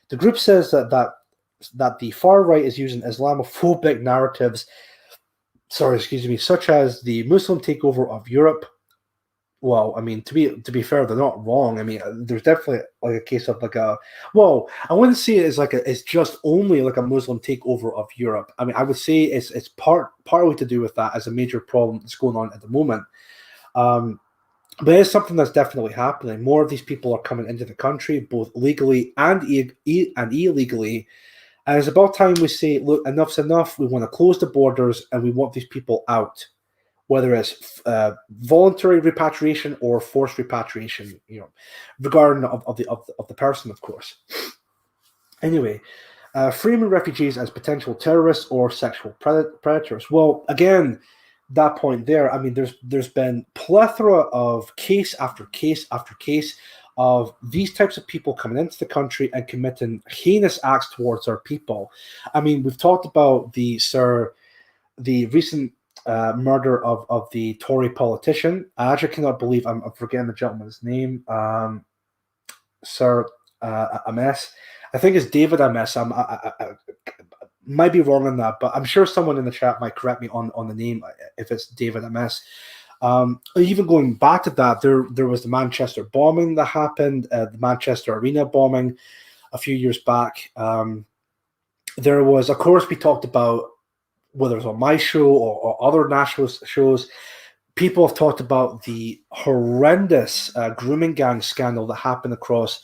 The group says that the far right is using Islamophobic narratives, such as the Muslim takeover of Europe, well, I mean, to be fair, they're not wrong. I mean, there's definitely like a case of like a, well, I wouldn't say it's like it's just only like a Muslim takeover of Europe. I mean, I would say it's partly to do with that as a major problem that's going on at the moment. But it's something that's definitely happening. More of these people are coming into the country, both legally and and illegally. And it's about time we say, look, enough's enough. We want to close the borders, and we want these people out, whether it's voluntary repatriation or forced repatriation, regarding of the person, of course. Anyway, framing refugees as potential terrorists or sexual predators. Well, again, that point there, I mean, there's been plethora of case after case after case of these types of people coming into the country and committing heinous acts towards our people. I mean, we've talked about the recent murder of the Tory politician. I actually cannot believe I'm forgetting the gentleman's name. Sir Ames. I think it's David Ames. I might be wrong on that, but I'm sure someone in the chat might correct me on the name if it's David Ames. Even going back to that, there was the Manchester bombing that happened, the Manchester Arena bombing a few years back. There was, of course, we talked about, whether it was on my show or other national shows, people have talked about the horrendous grooming gang scandal that happened across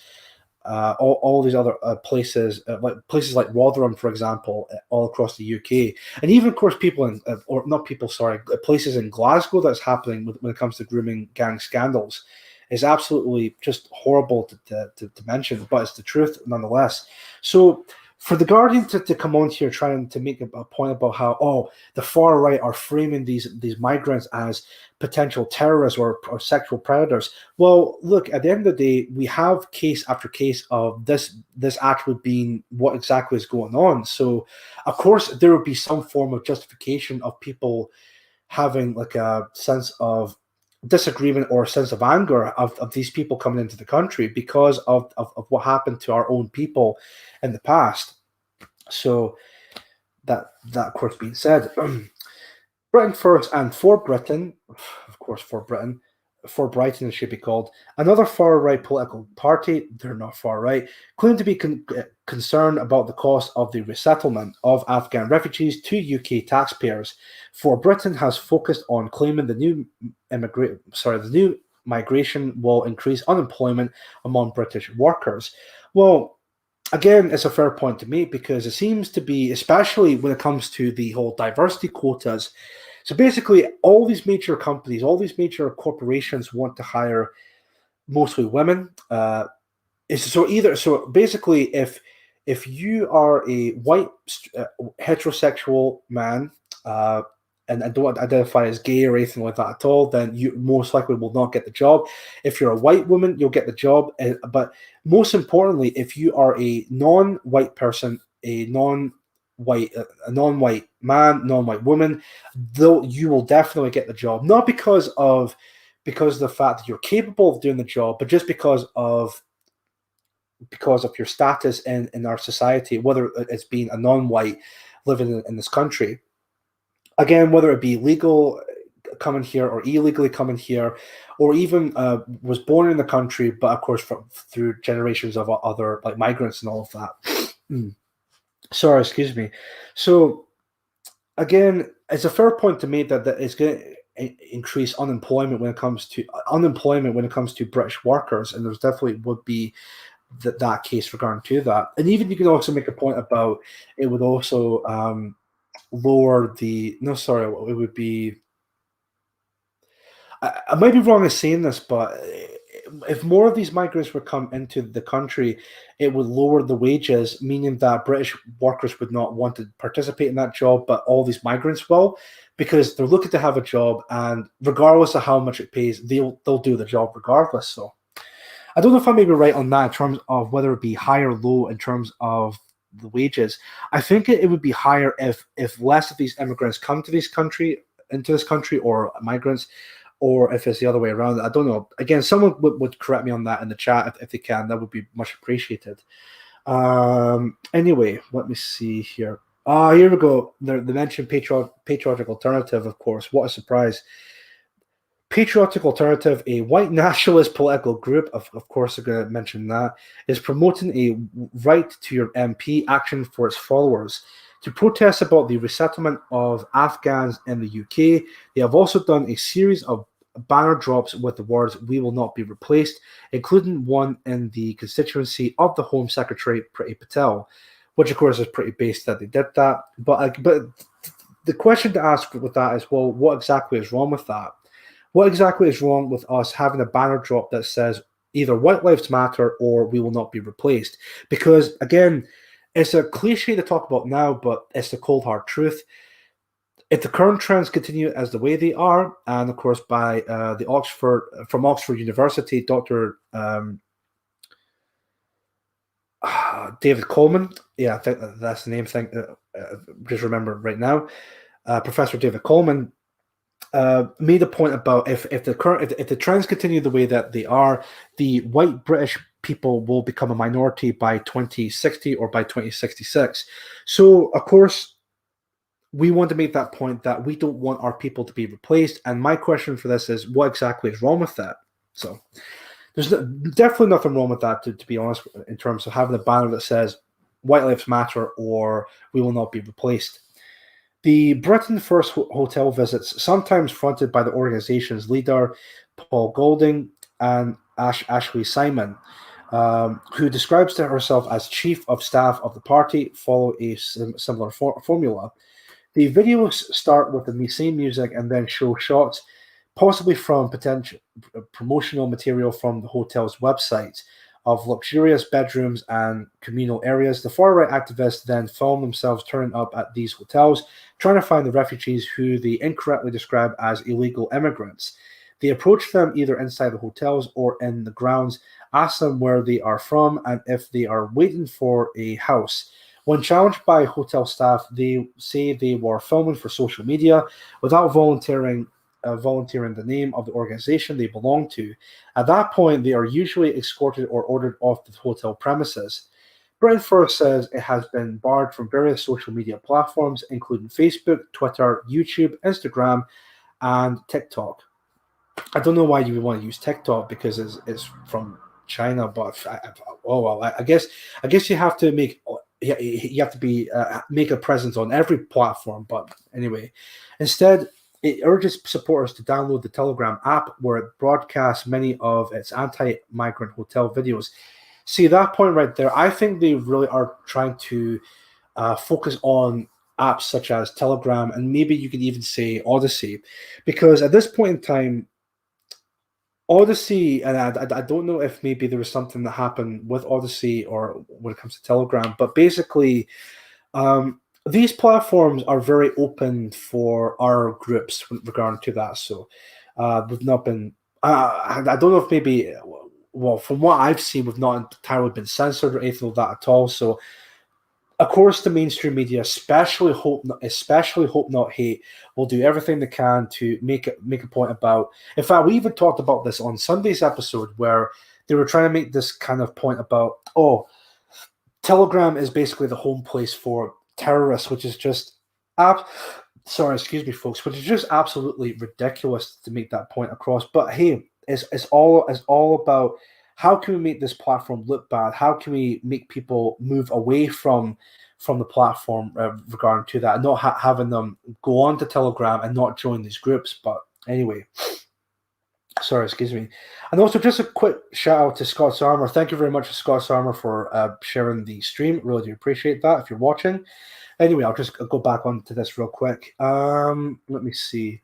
all these other places, like places like Rotherham, for example, all across the UK, and even, of course, places in Glasgow that's happening when it comes to grooming gang scandals. Is absolutely just horrible to mention, but it's the truth nonetheless. So for the Guardian to come on here trying to make a point about how, the far right are framing these migrants as potential terrorists or sexual predators. Well, look, at the end of the day, we have case after case of this actually being what exactly is going on. So, of course, there would be some form of justification of people having like a sense of disagreement or a sense of anger of these people coming into the country because of what happened to our own people in the past. So that of course being said, Britain first, and for Britain, of course, for Brighton it should be called, another far-right political party, they're not far-right, claim to be concerned about the cost of the resettlement of Afghan refugees to UK taxpayers. For Britain has focused on claiming the new migration will increase unemployment among British workers. Well, again, it's a fair point to make because it seems to be, especially when it comes to the whole diversity quotas. So basically, all these major companies, all these major corporations want to hire mostly women. So basically, if you are a white heterosexual man and don't identify as gay or anything like that at all, then you most likely will not get the job. If you're a white woman, you'll get the job. But most importantly, if you are a non-white person, a non-white man, non-white woman, though, you will definitely get the job. Not because of the fact that you're capable of doing the job, but just because of your status in our society, whether it's being a non-white living in this country. Again, whether it be legal coming here or illegally coming here, or even was born in the country, but of course through generations of other like migrants and all of that. Sorry, excuse me. So again, it's a fair point to make that it's going to increase unemployment when it comes to British workers, and there's definitely would be that case regarding to that. And even you can also make a point about it would also lower the it would be, I might be wrong in saying this, but if more of these migrants would come into the country, it would lower the wages, meaning that British workers would not want to participate in that job, but all these migrants will, because they're looking to have a job, and regardless of how much it pays, they'll do the job regardless. So I don't know if I may be right on that in terms of whether it be high or low in terms of the wages. I think it would be higher if less of these immigrants come to this country, or migrants, or if it's the other way around. I don't know. Again, someone would correct me on that in the chat if they can. That would be much appreciated. Anyway, let me see here. Here we go. They mentioned patriotic alternative, of course. What a surprise. Patriotic Alternative, a white nationalist political group, of course I'm going to mention that, is promoting a right to your MP action for its followers to protest about the resettlement of Afghans in the UK. They have also done a series of banner drops with the words "We will not be replaced," including one in the constituency of the Home Secretary Priti Patel, which of course is pretty based that they did that. But the question to ask with that is, well, what exactly is wrong with that? What exactly is wrong with us having a banner drop that says either "White Lives Matter" or "We will not be replaced"? Because again, it's a cliche to talk about now, but it's the cold hard truth. If the current trends continue as the way they are, and of course by from Oxford University, Dr. David Coleman, yeah, I think that's the name thing. Just remember right now, Professor David Coleman made a point about if the trends continue the way that they are, the white British people will become a minority by 2060 or by 2066. So of course, we want to make that point that we don't want our people to be replaced. And my question for this is, what exactly is wrong with that? So there's definitely nothing wrong with that, to be honest, in terms of having a banner that says "White Lives Matter" or "We will not be replaced." The Britain First hotel visits, sometimes fronted by the organization's leader, Paul Golding, and Ashley Simon, who describes herself as chief of staff of the party, follow a similar formula. The videos start with the same music and then show shots, possibly from potential promotional material from the hotel's website, of luxurious bedrooms and communal areas. The far-right activists then film themselves turning up at these hotels, trying to find the refugees who they incorrectly describe as illegal immigrants. They approach them either inside the hotels or in the grounds, ask them where they are from and if they are waiting for a house. When challenged by hotel staff, they say they were filming for social media without volunteering the name of the organization they belong to. At that point, they are usually escorted or ordered off the hotel premises. Britain First says it has been barred from various social media platforms, including Facebook, Twitter, YouTube, Instagram, and TikTok. I don't know why you would want to use TikTok because it's from China, but I guess you have to make a presence on every platform. But anyway, instead, it urges supporters to download the Telegram app, where it broadcasts many of its anti-migrant hotel videos. See, that point right there, I think they really are trying to focus on apps such as Telegram, and maybe you could even say Odyssey, because at this point in time, Odyssey, and I don't know if maybe there was something that happened with Odyssey or when it comes to Telegram, but basically, these platforms are very open for our groups regarding to that. So we've not been, I don't know if maybe, well, from what I've seen, we've not entirely been censored or anything like that at all. So of course, the mainstream media, especially Hope Not Hate, will do everything they can to make a point about. In fact, we even talked about this on Sunday's episode, where they were trying to make this kind of point about, Telegram is basically the home place for terrorists, which is just excuse me, folks, which is just absolutely ridiculous to make that point across. But hey, it's all about, how can we make this platform look bad? How can we make people move away from the platform regarding to that, and not having them go on to Telegram and not join these groups? But anyway, excuse me. And also, just a quick shout out to Scott's Armor. Thank you very much to Scott's Armor for sharing the stream. Really do appreciate that if you're watching. Anyway, I'll just go back onto this real quick. Let me see.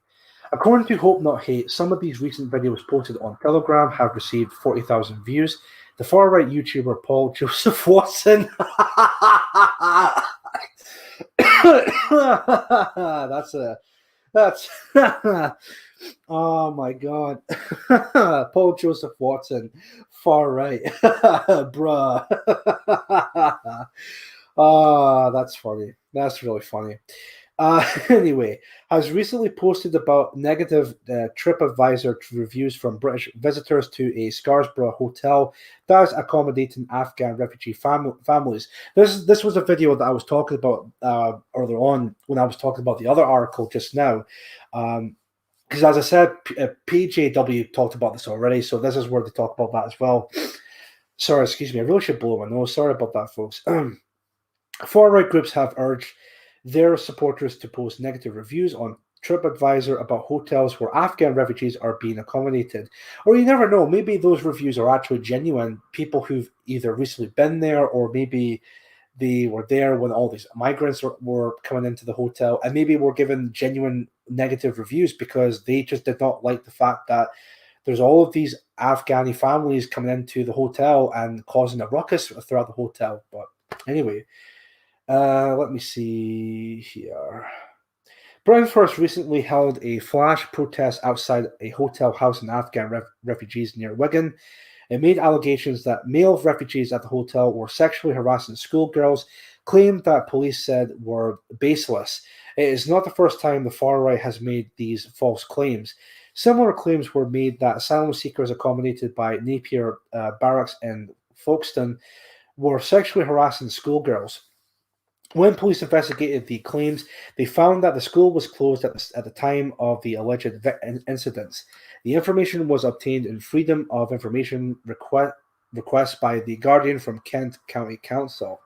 According to Hope Not Hate, some of these recent videos posted on Telegram have received 40,000 views. The far-right YouTuber Paul Joseph Watson. That's oh my god. Paul Joseph Watson, far right. Bruh. That's funny. That's really funny. Anyway, has recently posted about negative TripAdvisor reviews from British visitors to a Scarisborough hotel that is accommodating Afghan refugee families. This was a video that I was talking about earlier on when I was talking about the other article just now, because as I said, PJW talked about this already, so this is where they talk about that as well. Sorry, excuse me, I really should blow my nose. Sorry about that, folks. Far-right groups have urged their supporters to post negative reviews on TripAdvisor about hotels where Afghan refugees are being accommodated. Or you never know, maybe those reviews are actually genuine. People who've either recently been there or maybe they were there when all these migrants were coming into the hotel and maybe were given genuine negative reviews because they just did not like the fact that there's all of these Afghani families coming into the hotel and causing a ruckus throughout the hotel. But anyway, let me see here. Brown Forest recently held a flash protest outside a hotel housing Afghan refugees near Wigan. It made allegations that male refugees at the hotel were sexually harassing schoolgirls, claimed that police said were baseless. It is not the first time the far right has made these false claims. Similar claims were made that asylum seekers accommodated by Napier Barracks in Folkestone were sexually harassing schoolgirls. When police investigated the claims, they found that the school was closed at the time of the alleged incidents. The information was obtained in Freedom of Information request by the Guardian from Kent County Council.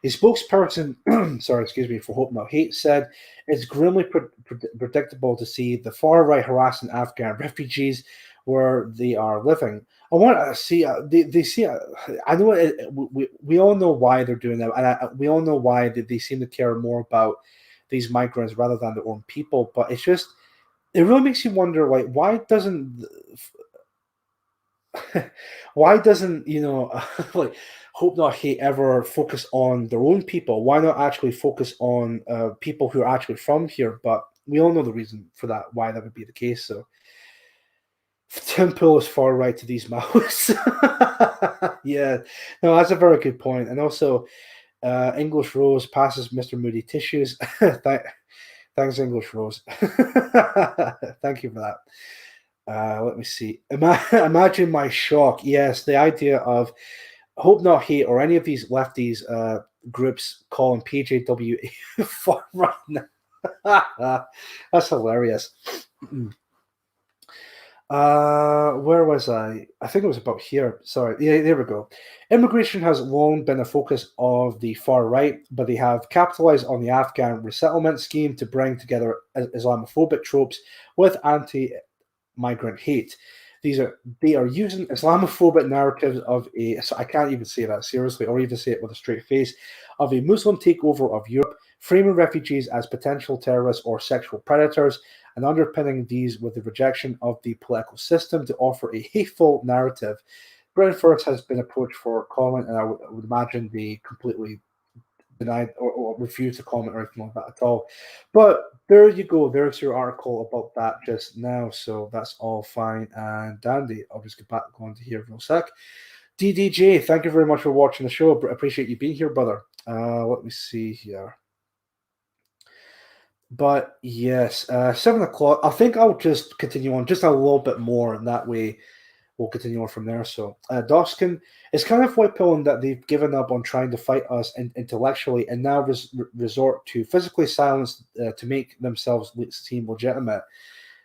A spokesperson, for Hope Not Hate said, "It's grimly predictable to see the far-right harassing Afghan refugees where they are living." I want to see, they see, I know we all know why they're doing that, and we all know why they seem to care more about these migrants rather than their own people, but it's just, it really makes you wonder, like, why doesn't, like, Hope Not Hate ever focus on their own people? Why not actually focus on people who are actually from here? But we all know the reason for that, why that would be the case. So Tim Pool is far right to these Maoists. Yeah, no, that's a very good point. And also, English Rose passes Mr. Moody tissues. Thanks, English Rose. Thank you for that. Let me see. Imagine my shock. Yes, the idea of Hope Not Hate or any of these lefties groups calling PJW far right. That's hilarious. Where was I? I think it was about here. Sorry. Yeah, there we go. Immigration has long been a focus of the far right, but they have capitalized on the Afghan resettlement scheme to bring together Islamophobic tropes with anti-migrant hate. They are using Islamophobic narratives of I can't even say that seriously, or even say it with a straight face, of a Muslim takeover of Europe, framing refugees as potential terrorists or sexual predators, and underpinning these with the rejection of the political system to offer a hateful narrative. Brentford has been approached for comment, and I would imagine they completely denied or refused to comment or anything like that at all. But there you go. There's your article about that just now. So that's all fine and dandy. I'll just get back on to here real sec. DDJ, thank you very much for watching the show. Appreciate you being here, brother. Let me see here. But yes, 7 o'clock. I think I'll just continue on just a little bit more, and that way we'll continue on from there. So, Doskin, it's kind of white-pilling that they've given up on trying to fight us intellectually and now resort to physically silence to make themselves seem legitimate.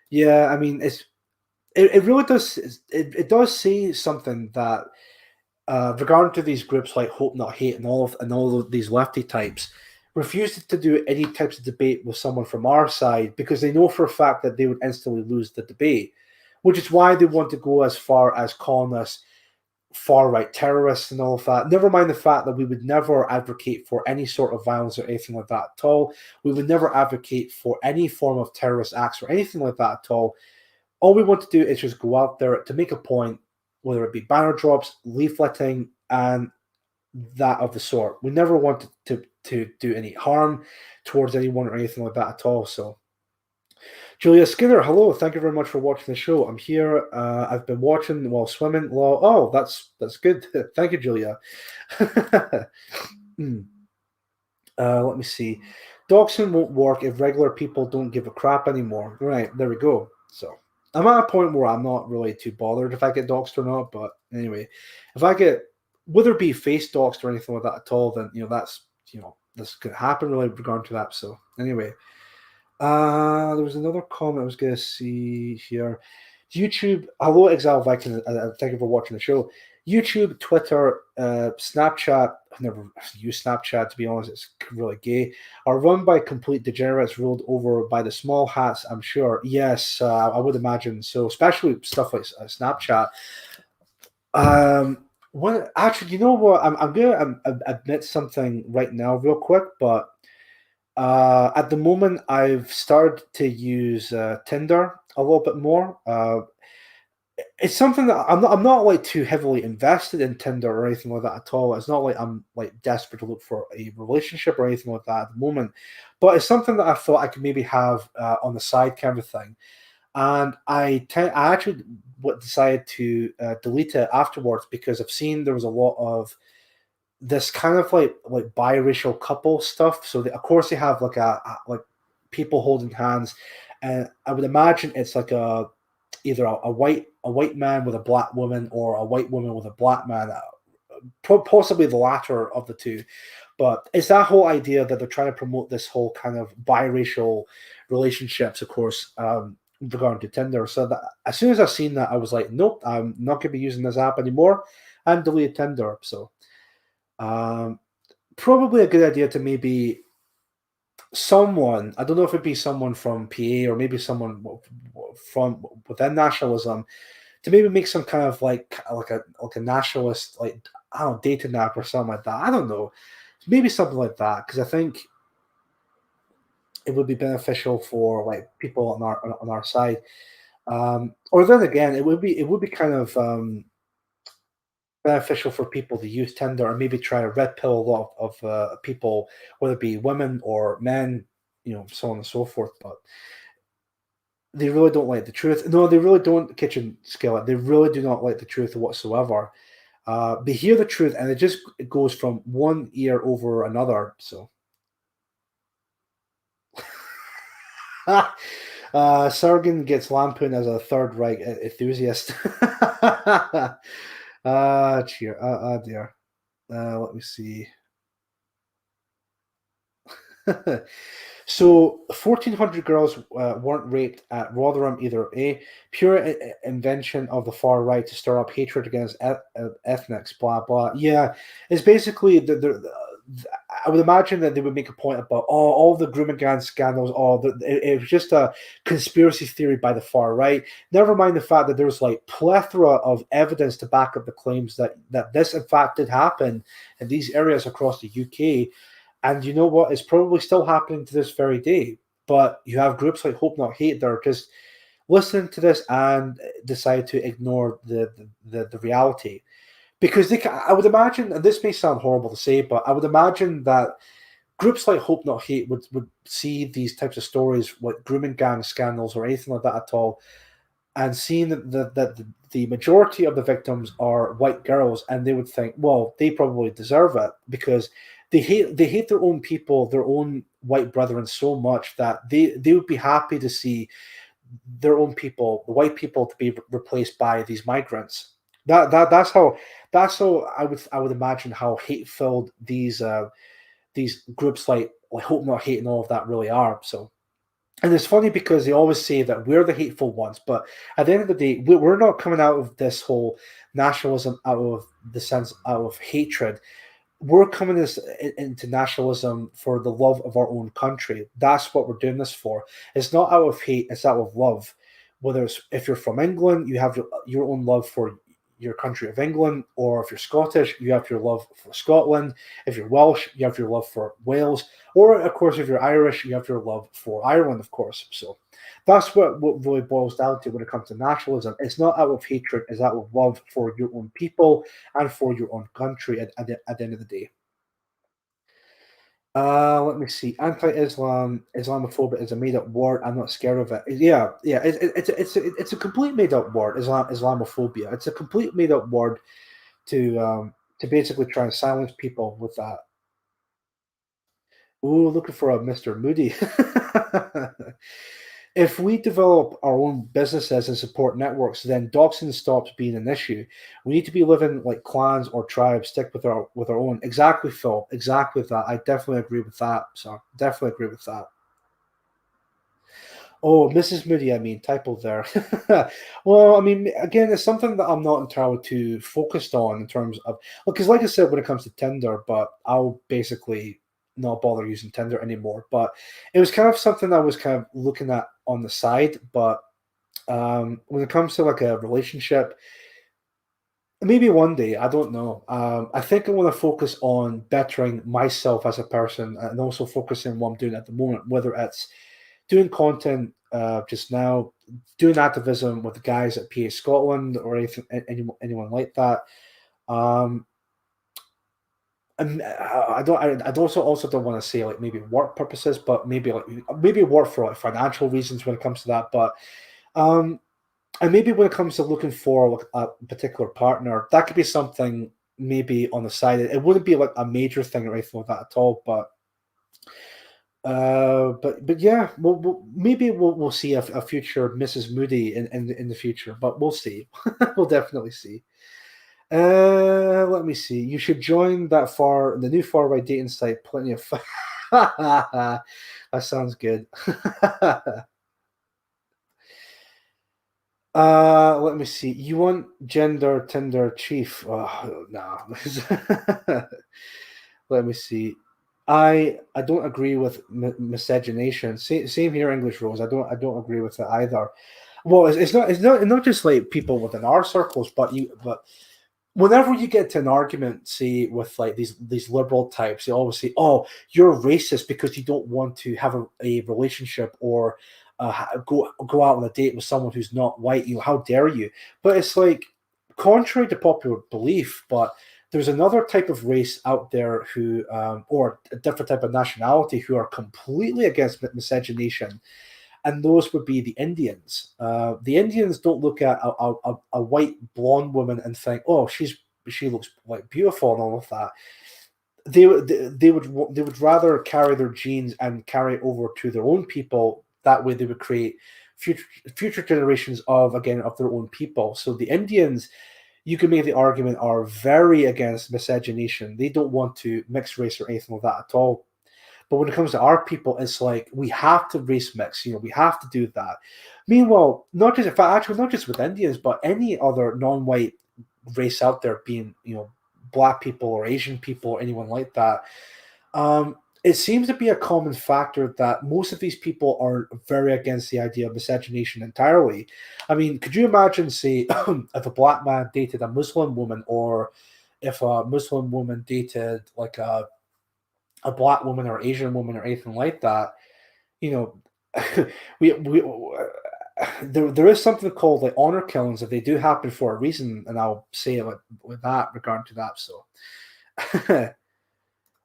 Yeah, I mean, it really does. It does say something that regarding to these groups like Hope Not Hate and all of these lefty types, refused to do any types of debate with someone from our side because they know for a fact that they would instantly lose the debate, which is why they want to go as far as calling us far-right terrorists and all of that. Never mind the fact that we would never advocate for any sort of violence or anything like that at all. We would never advocate for any form of terrorist acts or anything like that at all. All we want to do is just go out there to make a point, whether it be banner drops, leafleting, and that of the sort. We never want to do any harm towards anyone or anything like that at all. So, Julia Skinner, hello. Thank you very much for watching the show. I'm here. I've been watching while swimming. Well, oh, that's good. Thank you, Julia. Let me see. Doxing won't work if regular people don't give a crap anymore. Right, there we go. So, I'm at a point where I'm not really too bothered if I get doxed or not. But anyway, if I get, whether it be face doxed or anything like that at all, then that's going to happen really regarding to that. So anyway, There was another comment I was going to see here. YouTube, hello Exile Viking, thank you for watching the show. YouTube, Twitter, Snapchat, I've never used Snapchat to be honest, it's really gay, are run by complete degenerates ruled over by the small hats, I'm sure. Yes, I would imagine so, especially stuff like Snapchat. When actually, you know what? I'm gonna admit something right now, real quick, but at the moment, I've started to use Tinder a little bit more. It's something that I'm not like too heavily invested in Tinder or anything like that at all. It's not like I'm like desperate to look for a relationship or anything like that at the moment. But it's something that I thought I could maybe have on the side kind of thing. And I actually decided to delete it afterwards because I've seen there was a lot of this kind of like biracial couple stuff. So of course they have like like people holding hands, and I would imagine it's like either a white man with a black woman or a white woman with a black man, possibly the latter of the two. But it's that whole idea that they're trying to promote this whole kind of biracial relationships, of course, regarding to Tinder. So that as soon as I seen that, I was like, nope, I'm not going to be using this app anymore, and deleted Tinder. So probably a good idea to maybe someone, I don't know if it'd be someone from PA or maybe someone from within nationalism, to maybe make some kind of like a nationalist, like, I don't know, dating app or something like that. I don't know, maybe something like that, because I think it would be beneficial for like people on our side. Or then again, it would be kind of beneficial for people to use Tinder and maybe try to red pill a lot of people, whether it be women or men, so on and so forth. But they really don't like the truth. No, they really don't. Kitchen Skillet. They really do not like the truth whatsoever. They hear the truth and it goes from one ear over another. So, Sargon gets lampooned as a Third Reich enthusiast. Dear. Let me see. So 1,400 girls weren't raped at Rotherham either. Pure invention of the far right to stir up hatred against ethnics. Blah blah. Yeah, it's basically I would imagine that they would make a point about all the grooming gang scandals. It was just a conspiracy theory by the far right. Never mind the fact that there's like plethora of evidence to back up the claims that this in fact did happen in these areas across the UK. And you know what? It's probably still happening to this very day. But you have groups like Hope Not Hate that are just listening to this and decide to ignore the reality. Because I would imagine, and this may sound horrible to say, but I would imagine that groups like Hope Not Hate would see these types of stories, like grooming gang scandals or anything like that at all, and seeing that the majority of the victims are white girls, and they would think, well, they probably deserve it because they hate their own people, their own white brethren so much that they would be happy to see their own people, the white people, to be replaced by these migrants. That's how I would imagine how hate filled these groups like Hope Not Hate and all of that really are. So, and it's funny because they always say that we're the hateful ones, but at the end of the day, we're not coming out of this whole nationalism out of hatred. We're coming into nationalism for the love of our own country. That's what we're doing this for. It's not out of hate, it's out of love. Whether it's, if you're from England, you have your own love for your country of England, or if you're Scottish, you have your love for Scotland. If you're Welsh, you have your love for Wales, or of course, if you're Irish, you have your love for Ireland, of course. So that's what really boils down to when it comes to nationalism. It's not out of hatred; it's out of love for your own people and for your own country. At the end of the day. Let me see. Anti-Islam, Islamophobia is a made-up word. I'm not scared of it. Yeah. It's a complete made-up word. Islamophobia. It's a complete made-up word to basically try and silence people with that. Ooh, looking for a Mr. Moody. If we develop our own businesses and support networks, then doxing stops being an issue. We need to be living like clans or tribes, stick with our own. Exactly, Phil. Exactly that. I definitely agree with that. So definitely agree with that. Oh, Mrs. Moody, I mean, typo there. Well, I mean, again, it's something that I'm not entirely too focused on in terms of, because, like I said, when it comes to Tinder, but I'll basically not bother using Tinder anymore. But it was kind of something I was kind of looking at on the side. But when it comes to like a relationship, maybe one day, I don't know. I think I want to focus on bettering myself as a person and also focusing on what I'm doing at the moment, whether it's doing content just now, doing activism with the guys at PA Scotland or anyone like that. Um, and I don't. I also don't want to say like maybe work purposes, but maybe work for like financial reasons when it comes to that. But um, and maybe when it comes to looking for like a particular partner, that could be something maybe on the side. It wouldn't be like a major thing or anything like that at all, but yeah, maybe we'll see a future Mrs. Moody in the future, but we'll see. We'll definitely see. Let me see. You should join the new far right dating site. Plenty of that sounds good. Let me see. You want gender Tinder chief? Oh, no. Let me see. I don't agree with miscegenation. Same here, English Rose. I don't agree with it either. Well, it's not just like people within our circles, but whenever you get to an argument, say with like these liberal types, they always say, "Oh, you're racist because you don't want to have a relationship or go out on a date with someone who's not white. You know, how dare you?" But it's like contrary to popular belief, but there's another type of race out there who, or a different type of nationality, who are completely against miscegenation, and those would be the Indians. The Indians don't look at a white blonde woman and think, "Oh, she looks like beautiful" and all of that. They would rather carry their genes and carry it over to their own people. That way, they would create future generations of their own people. So the Indians, you can make the argument, are very against miscegenation. They don't want to mix race or anything like that at all. But when it comes to our people, it's like we have to race mix. You know, we have to do that. Meanwhile, not just with Indians, but any other non-white race out there, being black people or Asian people or anyone like that. It seems to be a common factor that most of these people are very against the idea of miscegenation entirely. I mean, could you imagine, say, if a black man dated a Muslim woman, or if a Muslim woman dated like a black woman or Asian woman or anything like that? You know, we there is something called like honor killings that they do happen for a reason, and I'll say it with that regard to that. So.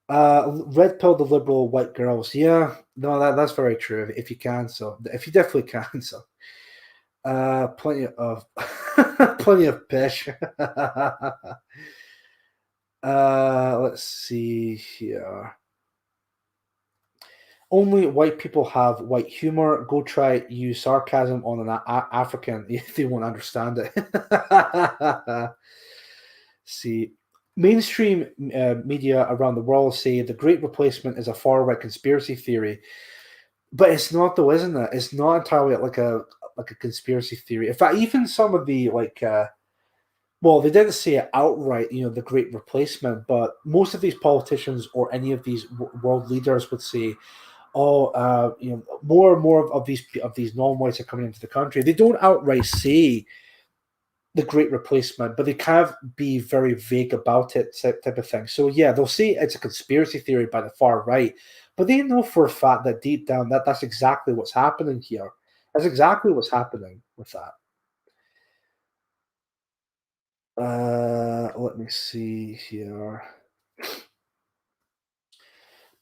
Red pill the liberal white girls. Yeah, no, that's very true. If you can, so if you definitely can, so plenty of plenty of pish. Let's see here. Only white people have white humor. Go try use sarcasm on an African if they won't understand it. See. Mainstream media around the world say the Great Replacement is a far-right conspiracy theory, but it's not, though, isn't it? It's not entirely like a conspiracy theory. In fact, even some of the well, they didn't say it outright, the Great Replacement, but most of these politicians or any of these world leaders would say, "Oh, more and more of these non-whites are coming into the country." They don't outright say the Great Replacement, but they kind of be very vague about it, type of thing. So yeah, they'll say it's a conspiracy theory by the far right, but they know for a fact that deep down that's exactly what's happening here. That's exactly what's happening with that. Let me see here.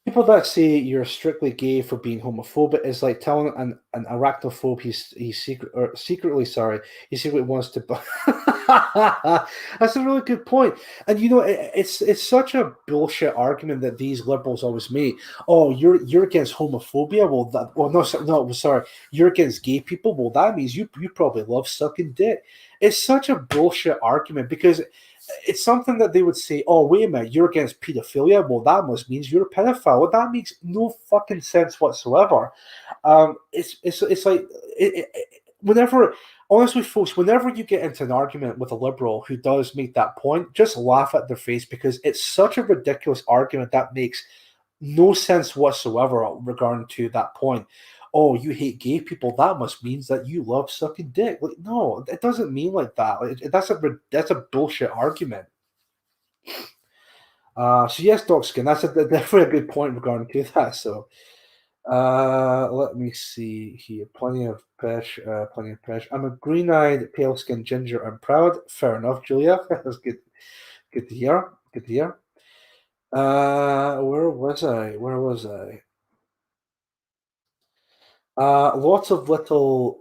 People that say you're strictly gay for being homophobic is like telling an arachnophobe he's secretly wants to. That's a really good point, and it's such a bullshit argument that these liberals always make. Oh, you're against homophobia. No, sorry, you're against gay people. Well, that means you probably love sucking dick. It's such a bullshit argument because it's something that they would say, oh, wait a minute, you're against pedophilia? Well, that must means you're a pedophile. Well, that makes no fucking sense whatsoever. It's like, whenever, honestly, folks, whenever you get into an argument with a liberal who does make that point, just laugh at their face, because it's such a ridiculous argument that makes no sense whatsoever regarding to that point. Oh, you hate gay people, that must means that you love sucking dick. Like, no, it doesn't mean like that. That's a bullshit argument. So yes, Doc Skin, that's definitely a good point regarding to that. So let me see here. Plenty of pesh. I'm a green-eyed, pale-skinned ginger. I'm proud. Fair enough, Julia. That's good. Good to hear. Good to hear. Where was I? Lots of little.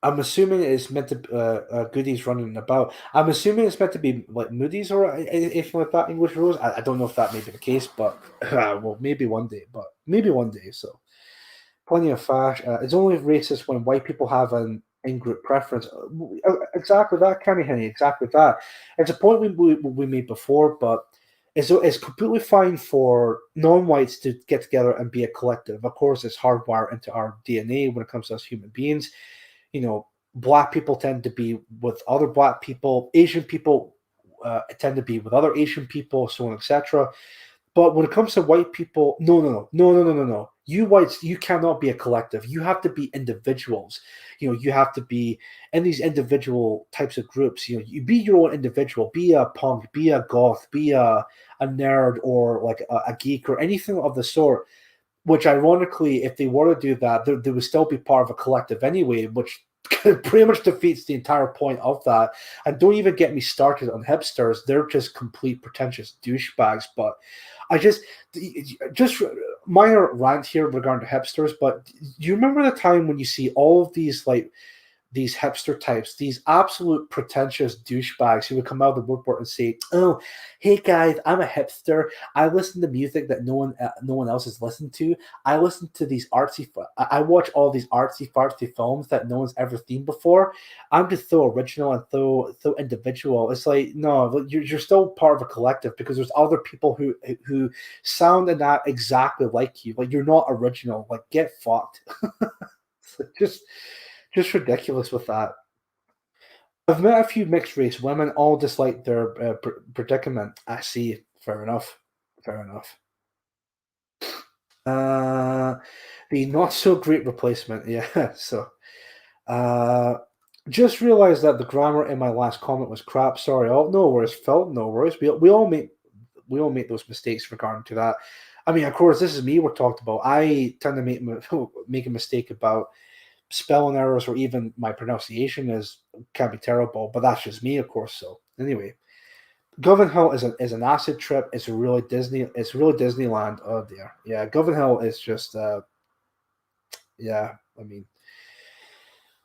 I'm assuming it's meant to goodies running about. I'm assuming it's meant to be like Moody's or anything like that. English Rose. I don't know if that may be the case, but well, maybe one day. But maybe one day. So plenty of fash. It's only racist when white people have an in-group preference. Exactly that, Kenny Henny. Exactly that. It's a point we made before, but it's completely fine for non-whites to get together and be a collective. Of course, it's hardwired into our DNA when it comes to us human beings. You know, black people tend to be with other black people. Asian people tend to be with other Asian people, so on, etc. But when it comes to white people, no. You whites, you cannot be a collective. You have to be individuals. You know, you have to be in these individual types of groups. You know, you be your own individual. Be a punk, be a goth, be a nerd, or like a geek, or anything of the sort. Which, ironically, if they were to do that, they would still be part of a collective anyway, which pretty much defeats the entire point of that. And don't even get me started on hipsters. They're just complete pretentious douchebags. But I just minor rant here regarding hipsters, but do you remember the time when you see all of these like these hipster types, these absolute pretentious douchebags who would come out of the woodwork and say, "Oh, hey guys, I'm a hipster. I listen to music that no one else has listened to. I listen to these I watch all these artsy fartsy films that no one's ever seen before. I'm just so original and so individual." It's like, no, you're still part of a collective, because there's other people who sound and act exactly like you. Like, you're not original. Like, get fucked. Just ridiculous with that. I've met a few mixed race women, all dislike their predicament. I see. Fair enough. The not so great replacement. Yeah. So, just realized that the grammar in my last comment was crap. Sorry. Oh, no worries, Phil. No worries. We all make those mistakes regarding to that. I mean, of course, this is me we're talked about. I tend to make a mistake about spelling errors, or even my pronunciation can be terrible, but that's just me, of course. So anyway, Govan Hill is an acid trip. It's really Disneyland. Oh dear, yeah. Govan Hill is just yeah. I mean,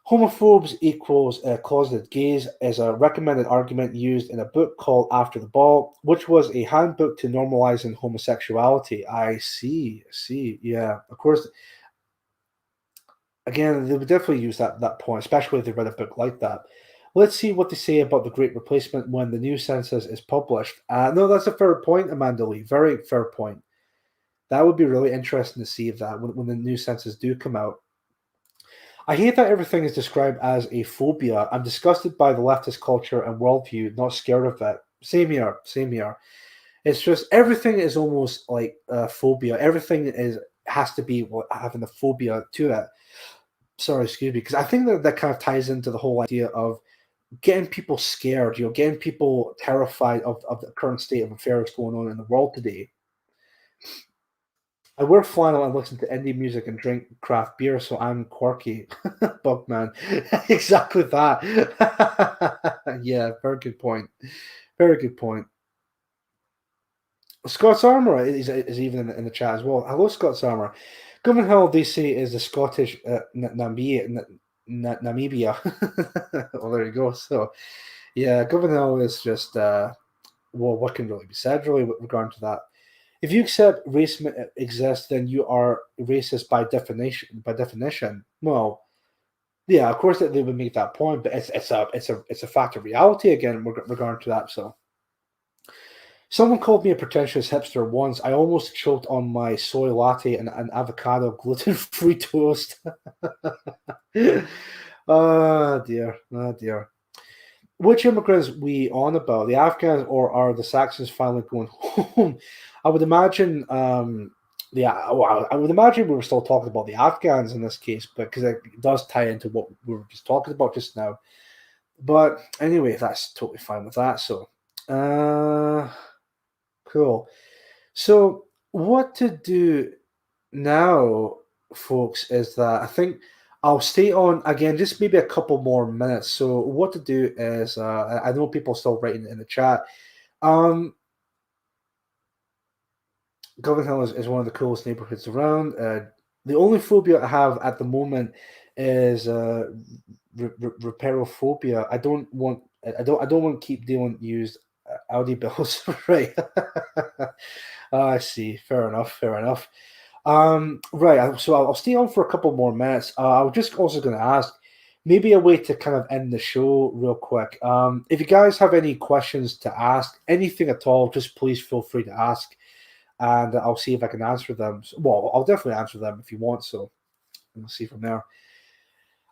homophobes equals closeted gays is a recommended argument used in a book called After the Ball, which was a handbook to normalizing homosexuality. I see. Yeah, of course. Again, they would definitely use that point, especially if they read a book like that. Let's see what they say about the Great Replacement when the new census is published. No, that's a fair point, Amanda Lee. Very fair point. That would be really interesting to see if that when the new census do come out. I hate that everything is described as a phobia. I'm disgusted by the leftist culture and worldview, not scared of it. Same here. It's just everything is almost like a phobia. Everything has to be having a phobia to it. Sorry, excuse me, because I think that kind of ties into the whole idea of getting people scared, getting people terrified of the current state of affairs going on in the world today. I wear flannel and listen to indie music and drink craft beer, so I'm quirky. Bugman. Exactly that. Yeah, very good point. Scott's Armour is even in the chat as well. Hello, Scott's Armour. Govan Hill, they say, is the Scottish Namibia. Well, there you go. So, yeah, Govan Hill is just, well, what can really be said, really, with regard to that? If you accept racism exists, then you are racist by definition. Well, yeah, of course that they would make that point, but it's a fact of reality again regarding to that. So, Someone called me a pretentious hipster once. I almost choked on my soy latte and an avocado gluten-free toast. Oh dear, oh dear. Which immigrants we on about? The Afghans or are the Saxons finally going home? I would imagine. Well, I would imagine we were still talking about the Afghans in this case, but because it does tie into what we were just talking about just now. But anyway, that's totally fine with that. So, cool. So, what to do now, folks, is that I think I'll stay on again, just maybe a couple more minutes. So, what to do is, I know people are still writing in the chat. Govan Hill is one of the coolest neighborhoods around. The only phobia I have at the moment is reparophobia. I don't want to keep dealing used Audi bills. Right. I see. Fair enough. Fair enough. Right. So I'll stay on for a couple more minutes. I was just also going to ask maybe a way to kind of end the show real quick. If you guys have any questions to ask, anything at all, just please feel free to ask, and I'll see if I can answer them. Well, I'll definitely answer them if you want. So we'll see from there.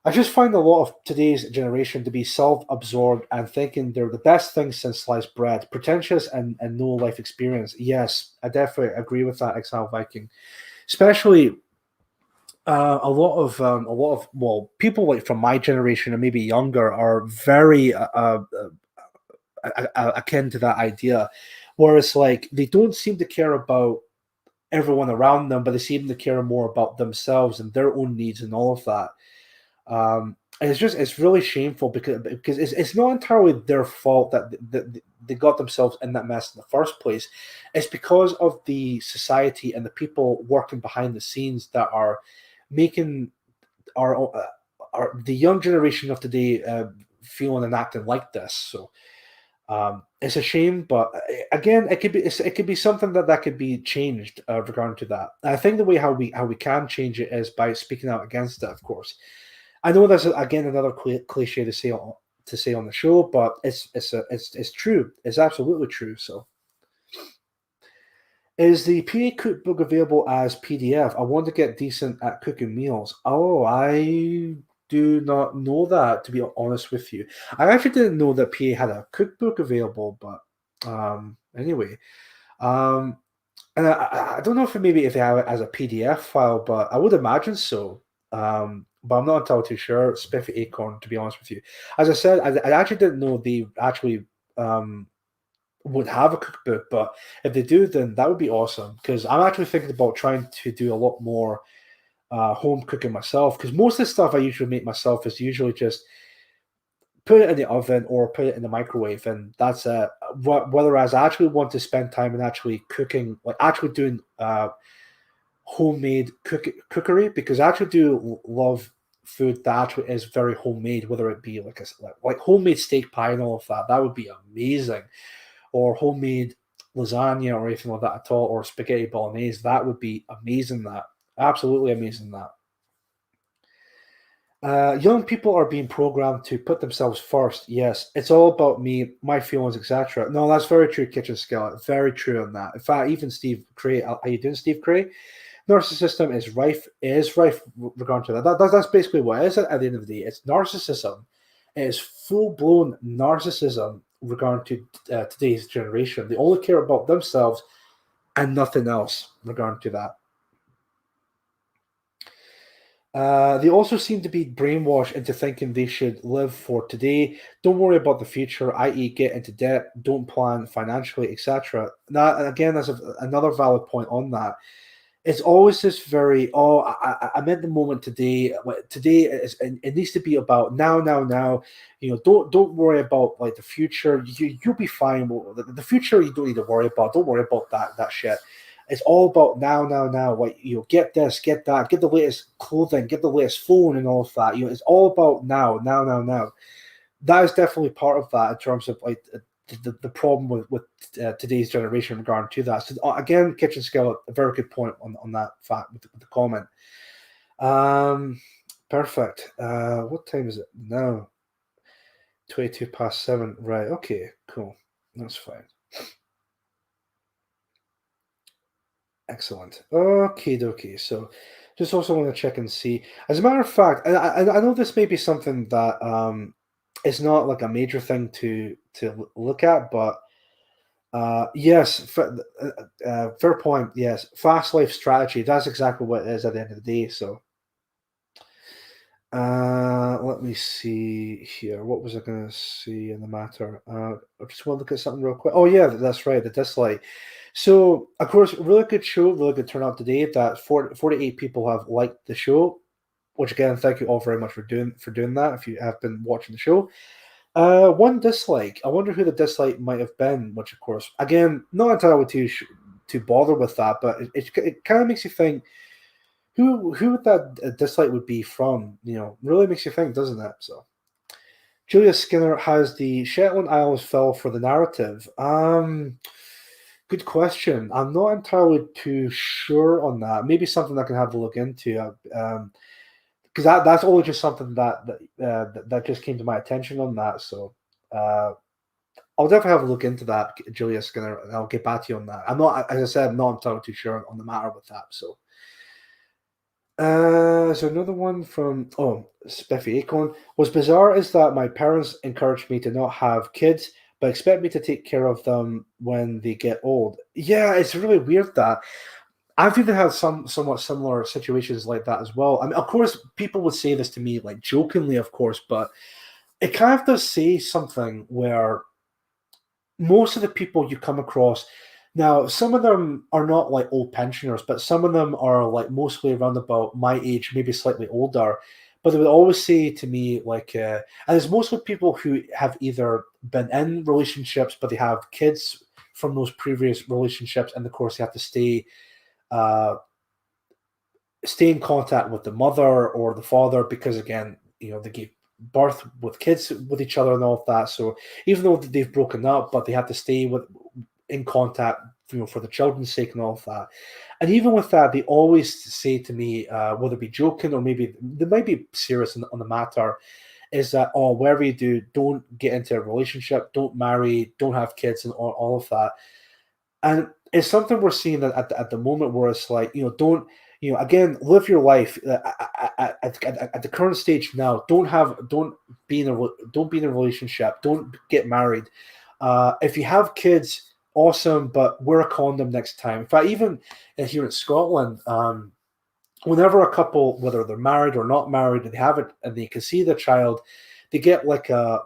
I just find a lot of today's generation to be self-absorbed and thinking they're the best thing since sliced bread, pretentious and no life experience. Yes, I definitely agree with that, Exile Viking. Especially a lot of people like from my generation and maybe younger are very akin to that idea, whereas like they don't seem to care about everyone around them, but they seem to care more about themselves and their own needs and all of that. And it's really shameful because it's not entirely their fault that they got themselves in that mess in the first place. It's because of the society and the people working behind the scenes that are making our the young generation of today feeling and acting like this. So it's a shame, but again, it could be something that could be changed regarding to that. And I think the way how we can change it is by speaking out against it, of course. I know that's again another cliche to say on the show, but it's true. It's absolutely true. So, is the PA cookbook available as PDF? I want to get decent at cooking meals. Oh, I do not know that, to be honest with you. I actually didn't know that PA had a cookbook available, but anyway, and I don't know if they have it as a PDF file, but I would imagine so. But I'm not entirely too sure. Spiffy Acorn, to be honest with you. As I said, I actually didn't know they actually would have a cookbook, but if they do, then that would be awesome. Because I'm actually thinking about trying to do a lot more home cooking myself. Because most of the stuff I usually make myself is usually just put it in the oven or put it in the microwave, and that's it. Whereas I actually want to spend time in actually cooking, like actually doing homemade cookery, because I actually do love food that actually is very homemade, whether it be like homemade steak pie and all of that. That would be amazing, or homemade lasagna or anything like that at all, or spaghetti bolognese. That would be amazing. That absolutely amazing. That young people are being programmed to put themselves first. Yes, it's all about me, my feelings, etc. No, that's very true, Kitchen Skillet. Very true on that. In fact, even Steve Cray, how you doing, Steve Cray? Narcissism is rife regarding to that. That's basically what it is at the end of the day. It's narcissism. It is full-blown narcissism regarding to today's generation. They only care about themselves and nothing else regarding to that. They also seem to be brainwashed into thinking they should live for today, don't worry about the future, i.e., get into debt, don't plan financially, etc. That again, that's another valid point on that. It's always this very I'm at the moment today. Today it needs to be about now. You know, don't worry about like the future. You'll be fine. The future you don't need to worry about. Don't worry about that shit. It's all about now. Like, you know, get this, get that, get the latest clothing, get the latest phone, and all of that. You know, it's all about now. That is definitely part of that in terms of like the problem with today's generation regarding to that. So again, Kitchen Skillet, a very good point on that fact with the comment. Perfect. What time is it now? 22 past 7. Right. Okay. Cool. That's fine. Excellent. Okay, dokie. So, just also want to check and see. As a matter of fact, I know this may be something that is not like a major thing to look at, but yes, fair point. Yes, fast life strategy. That's exactly what it is at the end of the day. So, let me see here. What was I going to see in the matter? I just want to look at something real quick. Oh yeah, that's right. The dislike. So, of course, really good show, really good turnout today. That 48 people have liked the show, which again, thank you all very much for doing that. If you have been watching the show, one dislike. I wonder who the dislike might have been. Which, of course, again, not entirely to bother with that, but it kind of makes you think who would that dislike would be from. Really makes you think, doesn't it? So. Julia Skinner has the Shetland Islands fell for the narrative. Good question. I'm not entirely too sure on that. Maybe something I can have a look into. Because that's only just something that just came to my attention on that. So I'll definitely have a look into that, Julia Skinner, and I'll get back to you on that. I'm not, as I said, I'm not entirely too sure on the matter with that. So. So another one from Spiffy Acorn. What's bizarre is that my parents encouraged me to not have kids, but expect me to take care of them when they get old. Yeah, it's really weird that I've even had some somewhat similar situations like that as well. I mean, of course, people would say this to me like jokingly, of course, but it kind of does say something where most of the people you come across now, some of them are not like old pensioners, but some of them are like mostly around about my age, maybe slightly older. But they would always say to me, like, and it's mostly people who have either been in relationships, but they have kids from those previous relationships, and of course they have to uh, stay in contact with the mother or the father because, again, they gave birth with kids with each other and all of that. So even though they've broken up, but they have to stay in contact, for the children's sake and all of that. And even with that, they always say to me, whether it be joking or maybe they might be serious on the matter, is that, wherever you do, don't get into a relationship, don't marry, don't have kids, and all of that. And it's something we're seeing at the moment where it's like, don't, again, live your life at the current stage now. Don't be in a relationship. Don't get married. If you have kids, awesome, but wear a condom next time. In fact, even here in Scotland, whenever a couple, whether they're married or not married, and they have it and they can see the child, they get like a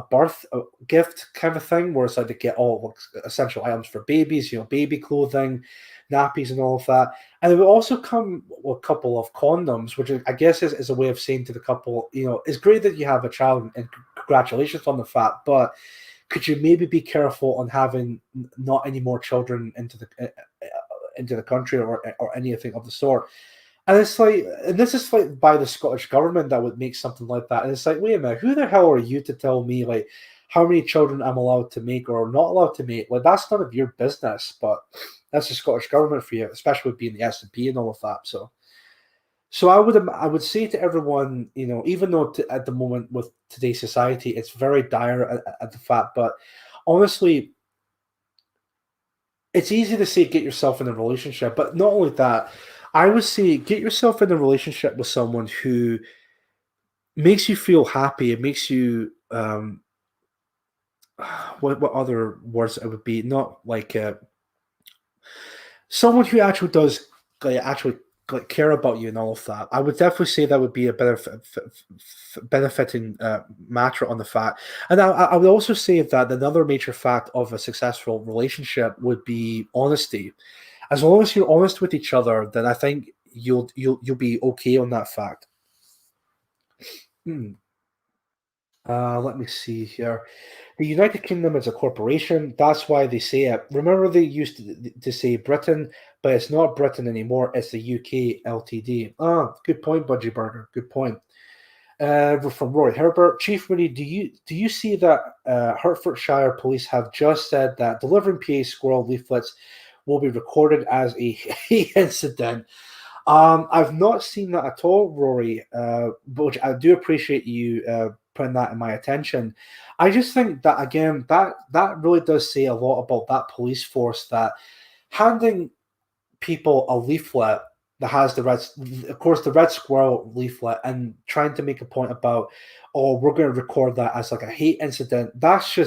birth gift kind of thing, where it's like they get all essential items for babies, baby clothing, nappies, and all of that. And it will also come with a couple of condoms, which I guess is a way of saying to the couple, it's great that you have a child and congratulations on the fact, but could you maybe be careful on having not any more children into the country or anything of the sort? And it's like, and this is like by the Scottish government that would make something like that. And it's like, wait a minute, who the hell are you to tell me like how many children I'm allowed to make or not allowed to make? Like, that's none of your business. But that's the Scottish government for you, especially with being the SNP and all of that. So I would say to everyone, even though at the moment with today's society, it's very dire at the fact, but honestly, it's easy to say get yourself in a relationship, but not only that, I would say get yourself in a relationship with someone who makes you feel happy. It makes you what other words it would be? Not like someone who actually does actually care about you and all of that. I would definitely say that would be a benefiting matter on the fact. And I would also say that another major fact of a successful relationship would be honesty. As long as you're honest with each other, then I think you'll be okay on that fact. Let me see here. The United Kingdom is a corporation. That's why they say it. Remember, they used to say Britain, but it's not Britain anymore. It's the UK Ltd. Good point, Budgie Burger. Good point. From Roy Herbert, Chief Moody, do you see that Hertfordshire Police have just said that delivering PA squirrel leaflets will be recorded as a incident? I've not seen that at all, Rory, but I do appreciate you putting that in my attention. I just think that, again, that really does say a lot about that police force, that handing people a leaflet that has the Red Squirrel leaflet, and trying to make a point about, oh, we're going to record that as like a hate incident. That's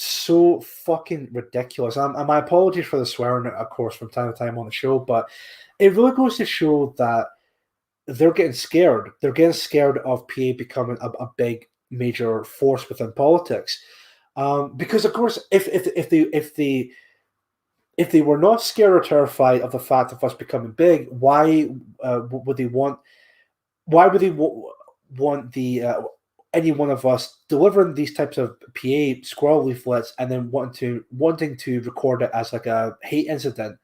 so fucking ridiculous. And my apologies for the swearing, of course, from time to time on the show, but it really goes to show that they're getting scared. They're getting scared of PA becoming a big major force within politics. Because of course, if they were not scared or terrified of the fact of us becoming big, why would they want? Why would they want the any one of us delivering these types of PA squirrel leaflets and then wanting to record it as like a hate incident?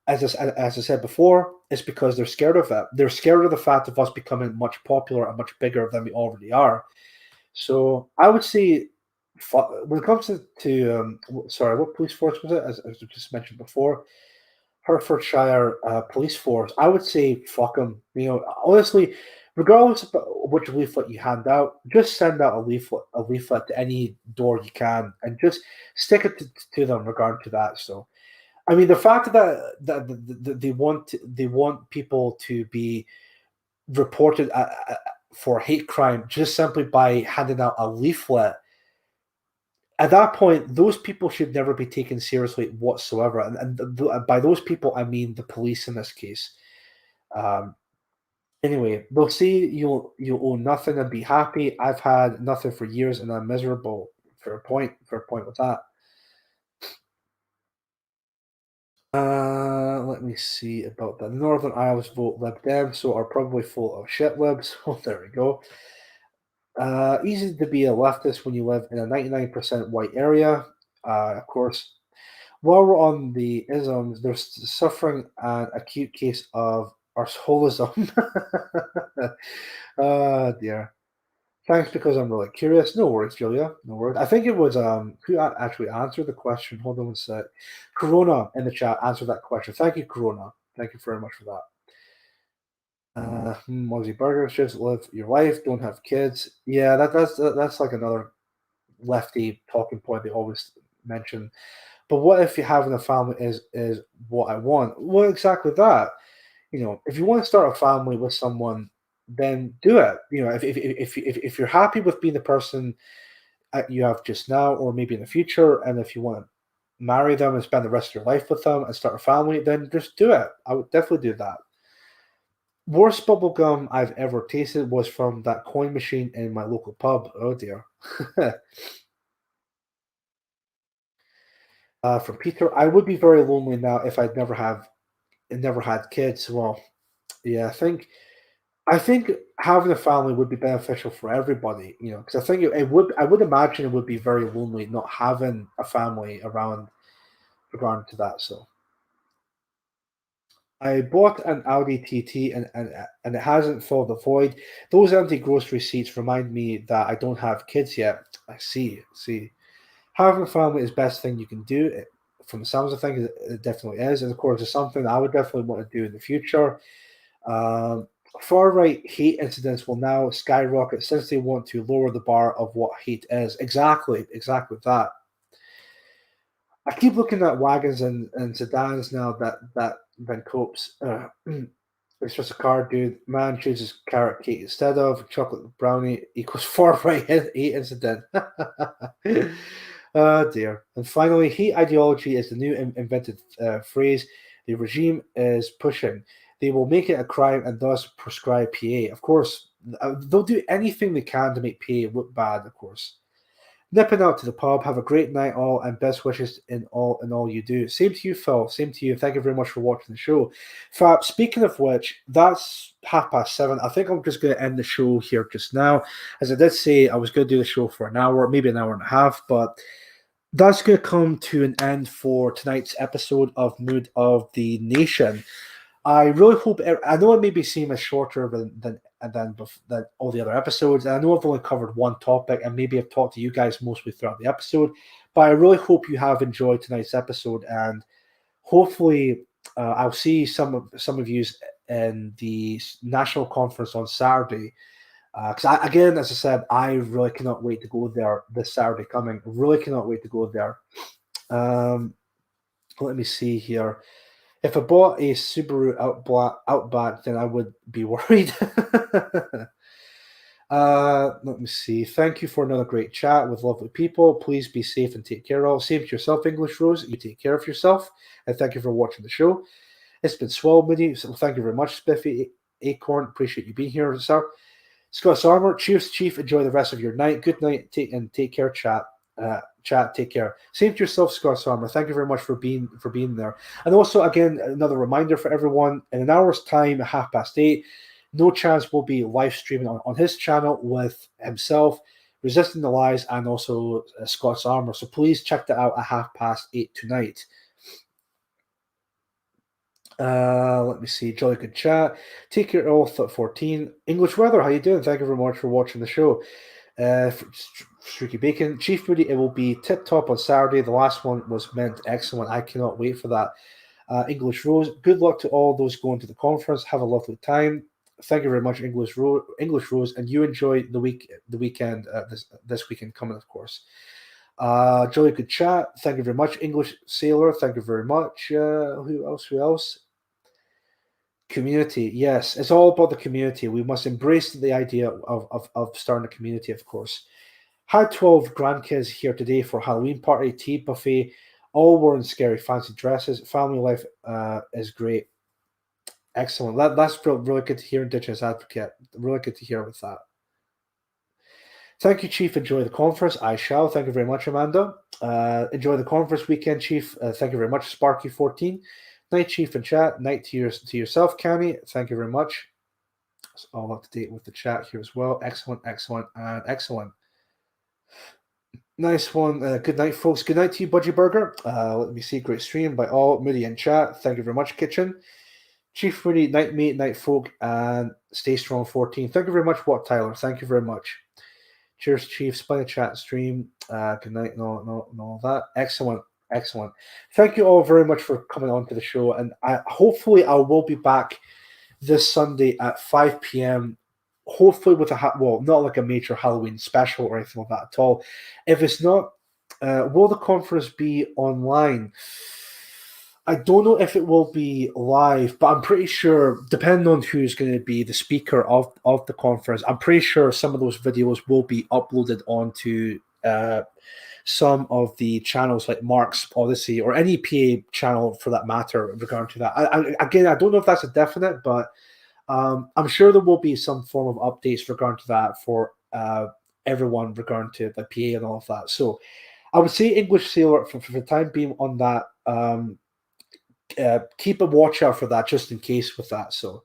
As I said before, it's because they're scared of it. They're scared of the fact of us becoming much popular and much bigger than we already are. So I would say, when it comes to sorry, what police force was it? As I just mentioned before, Hertfordshire police force. I would say fuck them. You know, honestly, regardless of which leaflet you hand out, just send out a leaflet to any door you can, and just stick it to them regarding to that. So, I mean, the fact that they want people to be reported for hate crime just simply by handing out a leaflet. At that point, those people should never be taken seriously whatsoever. And by those people, I mean the police in this case. Anyway, they'll say you'll own nothing and be happy. I've had nothing for years and I'm miserable. For a point with that. Let me see about that. Northern Ireland's vote Lib Dem, so are probably full of shit libs. Oh, there we go. Easy to be a leftist when you live in a 99% white area. Of course, while we're on the isms, they're suffering an acute case of arseholism. Dear. Thanks, because I'm really curious. No worries, Julia. No worries. I think it was who actually answered the question. Hold on a sec. Corona in the chat answered that question. Thank you, Corona. Thank you very much for that. Mozzie Burgers, just live your life, don't have kids. Yeah, that's like another lefty talking point they always mention. But what if you having a family is what I want? Well, exactly that. You know, if you want to start a family with someone, then do it. You know, if you're happy with being the person you have just now, or maybe in the future, and if you want to marry them and spend the rest of your life with them and start a family, then just do it. I would definitely do that. Worst bubblegum I've ever tasted was from that coin machine in my local pub. Oh dear. From Peter, I would be very lonely now if I'd never had kids. Well, yeah, I think having a family would be beneficial for everybody, you know, because I think I would imagine it would be very lonely not having a family around regarding to that. So I bought an Audi TT and it hasn't filled the void. Those empty grocery receipts remind me that I don't have kids yet. I see. Having a family is the best thing you can do. From the sounds of things, it definitely is. And of course, it's something I would definitely want to do in the future. Far-right hate incidents will now skyrocket since they want to lower the bar of what hate is. Exactly that. I keep looking at wagons and sedans now that then copes. It's just a car, dude. Man chooses carrot cake instead of chocolate brownie equals far-right hate incident. Oh dear. And finally, hate ideology is the new invented phrase the regime is pushing. They will make it a crime and thus prescribe PA. Of course, they'll do anything they can to make PA look bad, of course. Nipping out to the pub, have a great night all, and best wishes in all you do. Same to you, Phil. Same to you. Thank you very much for watching the show. Fab, speaking of which, that's 7:30. I think I'm just going to end the show here just now. As I did say, I was going to do the show for an hour, maybe an hour and a half, but that's going to come to an end for tonight's episode of Mood of the Nation. I really hope. I know it maybe seem as shorter than all the other episodes. And I know I've only covered one topic, and maybe I've talked to you guys mostly throughout the episode. But I really hope you have enjoyed tonight's episode, and hopefully, I'll see some of you in the national conference on Saturday. Because again, as I said, I really cannot wait to go there this Saturday coming. Really cannot wait to go there. Let me see here. If I bought a Subaru Outback, then I would be worried. Let me see. Thank you for another great chat with lovely people. Please be safe and take care of. Same to yourself, English Rose. You take care of yourself. And thank you for watching the show. It's been swell, Moody. So thank you very much, Spiffy Acorn. Appreciate you being here, sir. Scott's Armor. Cheers, Chief. Enjoy the rest of your night. Good night. Take care, chat. Take care. Same to yourself, Scott's Armor. Thank you very much for being there. And also, again, another reminder for everyone: in an hour's time, 8:30. No Chance will be live streaming on his channel with himself, Resisting the Lies, and also Scott's Armor. So please check that out at 8:30 tonight. Let me see. Jolly good chat. Take care all 14. English Weather, how you doing? Thank you very much for watching the show. Streaky Bacon. Chief Moody, it will be tip top on Saturday. The last one was meant excellent. I cannot wait for that. English Rose, good luck to all those going to the conference. Have a lovely time. Thank you very much, English Rose, and you enjoy the weekend. This weekend coming, of course. Jolly good chat. Thank you very much, English Sailor. Thank you very much. Who else? Community. Yes, it's all about the community. We must embrace the idea of starting a community, of course. Had 12 grandkids here today for Halloween party, tea buffet, all wearing scary fancy dresses. Family life is great. Excellent. That's really good to hear, Indigenous Advocate. Really good to hear with that. Thank you, Chief. Enjoy the conference. I shall. Thank you very much, Amanda. Enjoy the conference weekend, Chief. Thank you very much, Sparky14. Night, Chief, and chat. Night to yourself, Cammy. Thank you very much. It's all up to date with the chat here as well. Excellent, and excellent. Nice one. Good night, folks. Good night to you, Budgie Burger. Let me see. Great stream by all. Moody and chat. Thank you very much, Kitchen. Chief Moody, night mate, night folk, and stay strong 14. Thank you very much, Watt Tyler. Thank you very much. Cheers, Chief. Splendid chat stream. Good night and all that. Excellent. Thank you all very much for coming on to the show. And hopefully I will be back this Sunday at 5 p.m. Hopefully with not like a major Halloween special or anything like that at all. If it's not, will the conference be online? I don't know if it will be live, but I'm pretty sure, depending on who's going to be the speaker of the conference, I'm pretty sure some of those videos will be uploaded onto some of the channels like Mark's Odyssey or any PA channel for that matter regarding to that. I don't know if that's a definite, but I'm sure there will be some form of updates regarding to that for everyone regarding to the PA and all of that. So I would say English Sailor for the time being on that. Keep a watch out for that just in case with that. So,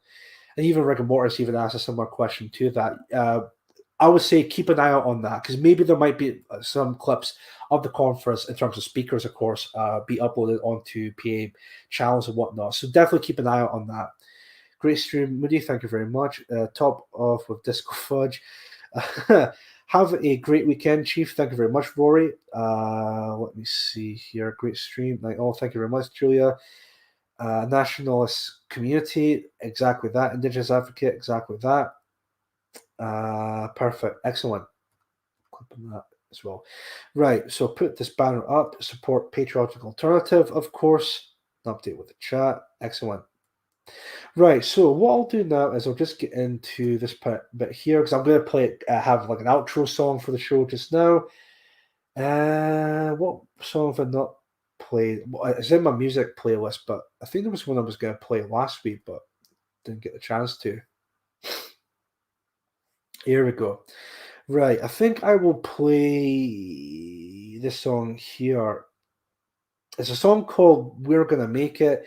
and even Rick and Mortis even asked a similar question to that. I would say keep an eye out on that because maybe there might be some clips of the conference in terms of speakers, of course, be uploaded onto PA channels and whatnot. So definitely keep an eye out on that. Great stream, Moody. Thank you very much. Top off with Disco Fudge. Have a great weekend, Chief. Thank you very much, Rory. Let me see here. Great stream. Thank you very much, Julia. Nationalist community, exactly that. Indigenous Advocate, exactly that. Perfect. Excellent. Clipping that as well. Right. So put this banner up. Support Patriotic Alternative, of course. Update with the chat. Excellent. Right, so what I'll do now is I'll just get into this bit here because I'm going to play have like an outro song for the show just now. What song have I not played? Well, it's in my music playlist, but I think there was one I was going to play last week, but didn't get the chance to. Here we go. Right, I think I will play this song here. It's a song called We're Gonna Make It.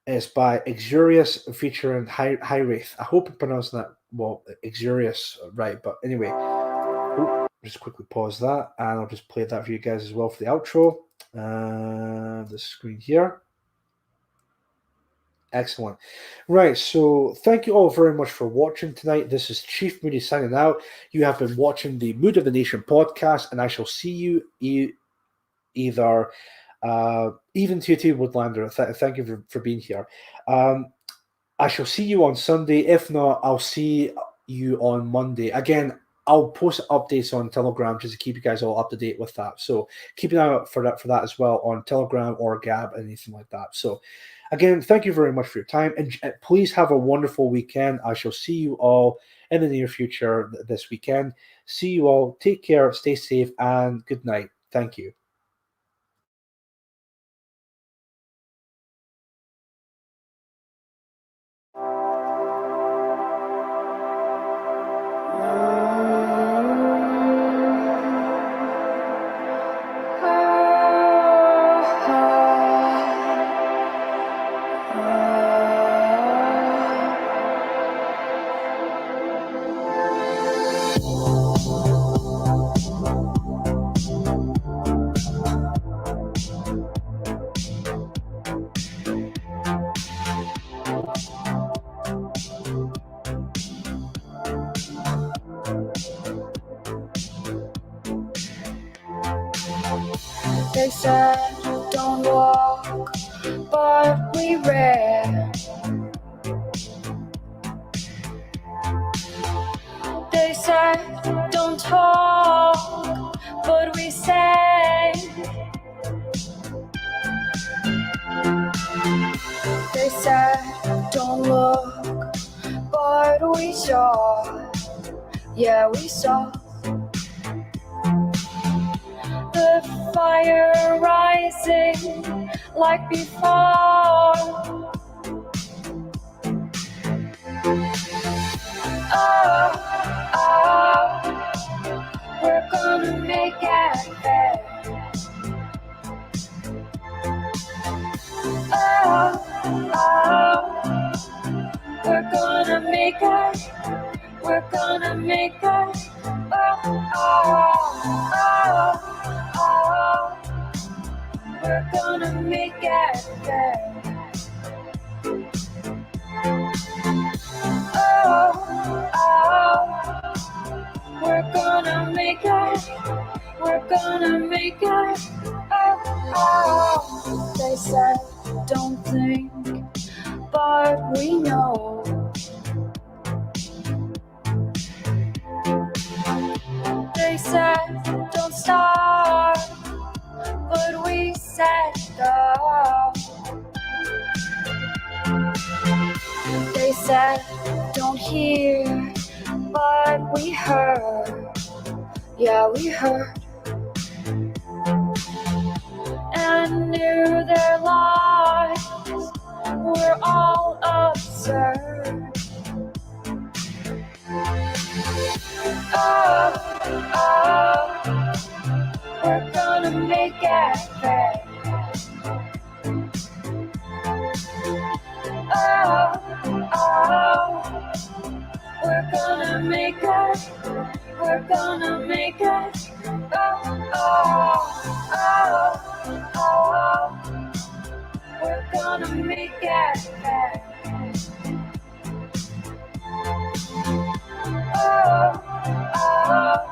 It's by Exurius featuring Hiraeth. I hope I'm pronouncing that well, Exurius right. But anyway, just quickly pause that and I'll just play that for you guys as well for the outro. The screen here. Excellent. Right, so thank you all very much for watching tonight. This is Chief Moody signing out. You have been watching the Mood of the Nation podcast, and I shall see you either... even to Woodlander, thank you for being here. I shall see you on Sunday. If not, I'll see you on Monday. Again, I'll post updates on Telegram just to keep you guys all up to date with that. So keep an eye out for that as well on Telegram or Gab, anything like that. So again, thank you very much for your time, and please have a wonderful weekend. I shall see you all in the near future this weekend. See you all. Take care, stay safe, and good night. Thank you. They said don't walk, but we ran. They said don't talk, but we sang. They said don't look, but we saw. Yeah, we saw. The fire rising like before. Oh, oh, we're gonna make it better. Oh, oh, we're gonna make it. We're gonna make it. Oh, oh, oh. Oh, we're gonna make it better. Oh, oh, we're gonna make it. We're gonna make it. Oh, oh, they said don't think, but we know. They said don't start, but we said go. They said don't hear, but we heard. Yeah, we heard. And knew their lies were all absurd. Oh, oh, we're gonna make it fair. Oh, oh, we're gonna make it. We're gonna make it. Oh, oh, oh, oh, we're gonna make it fair. Oh, oh.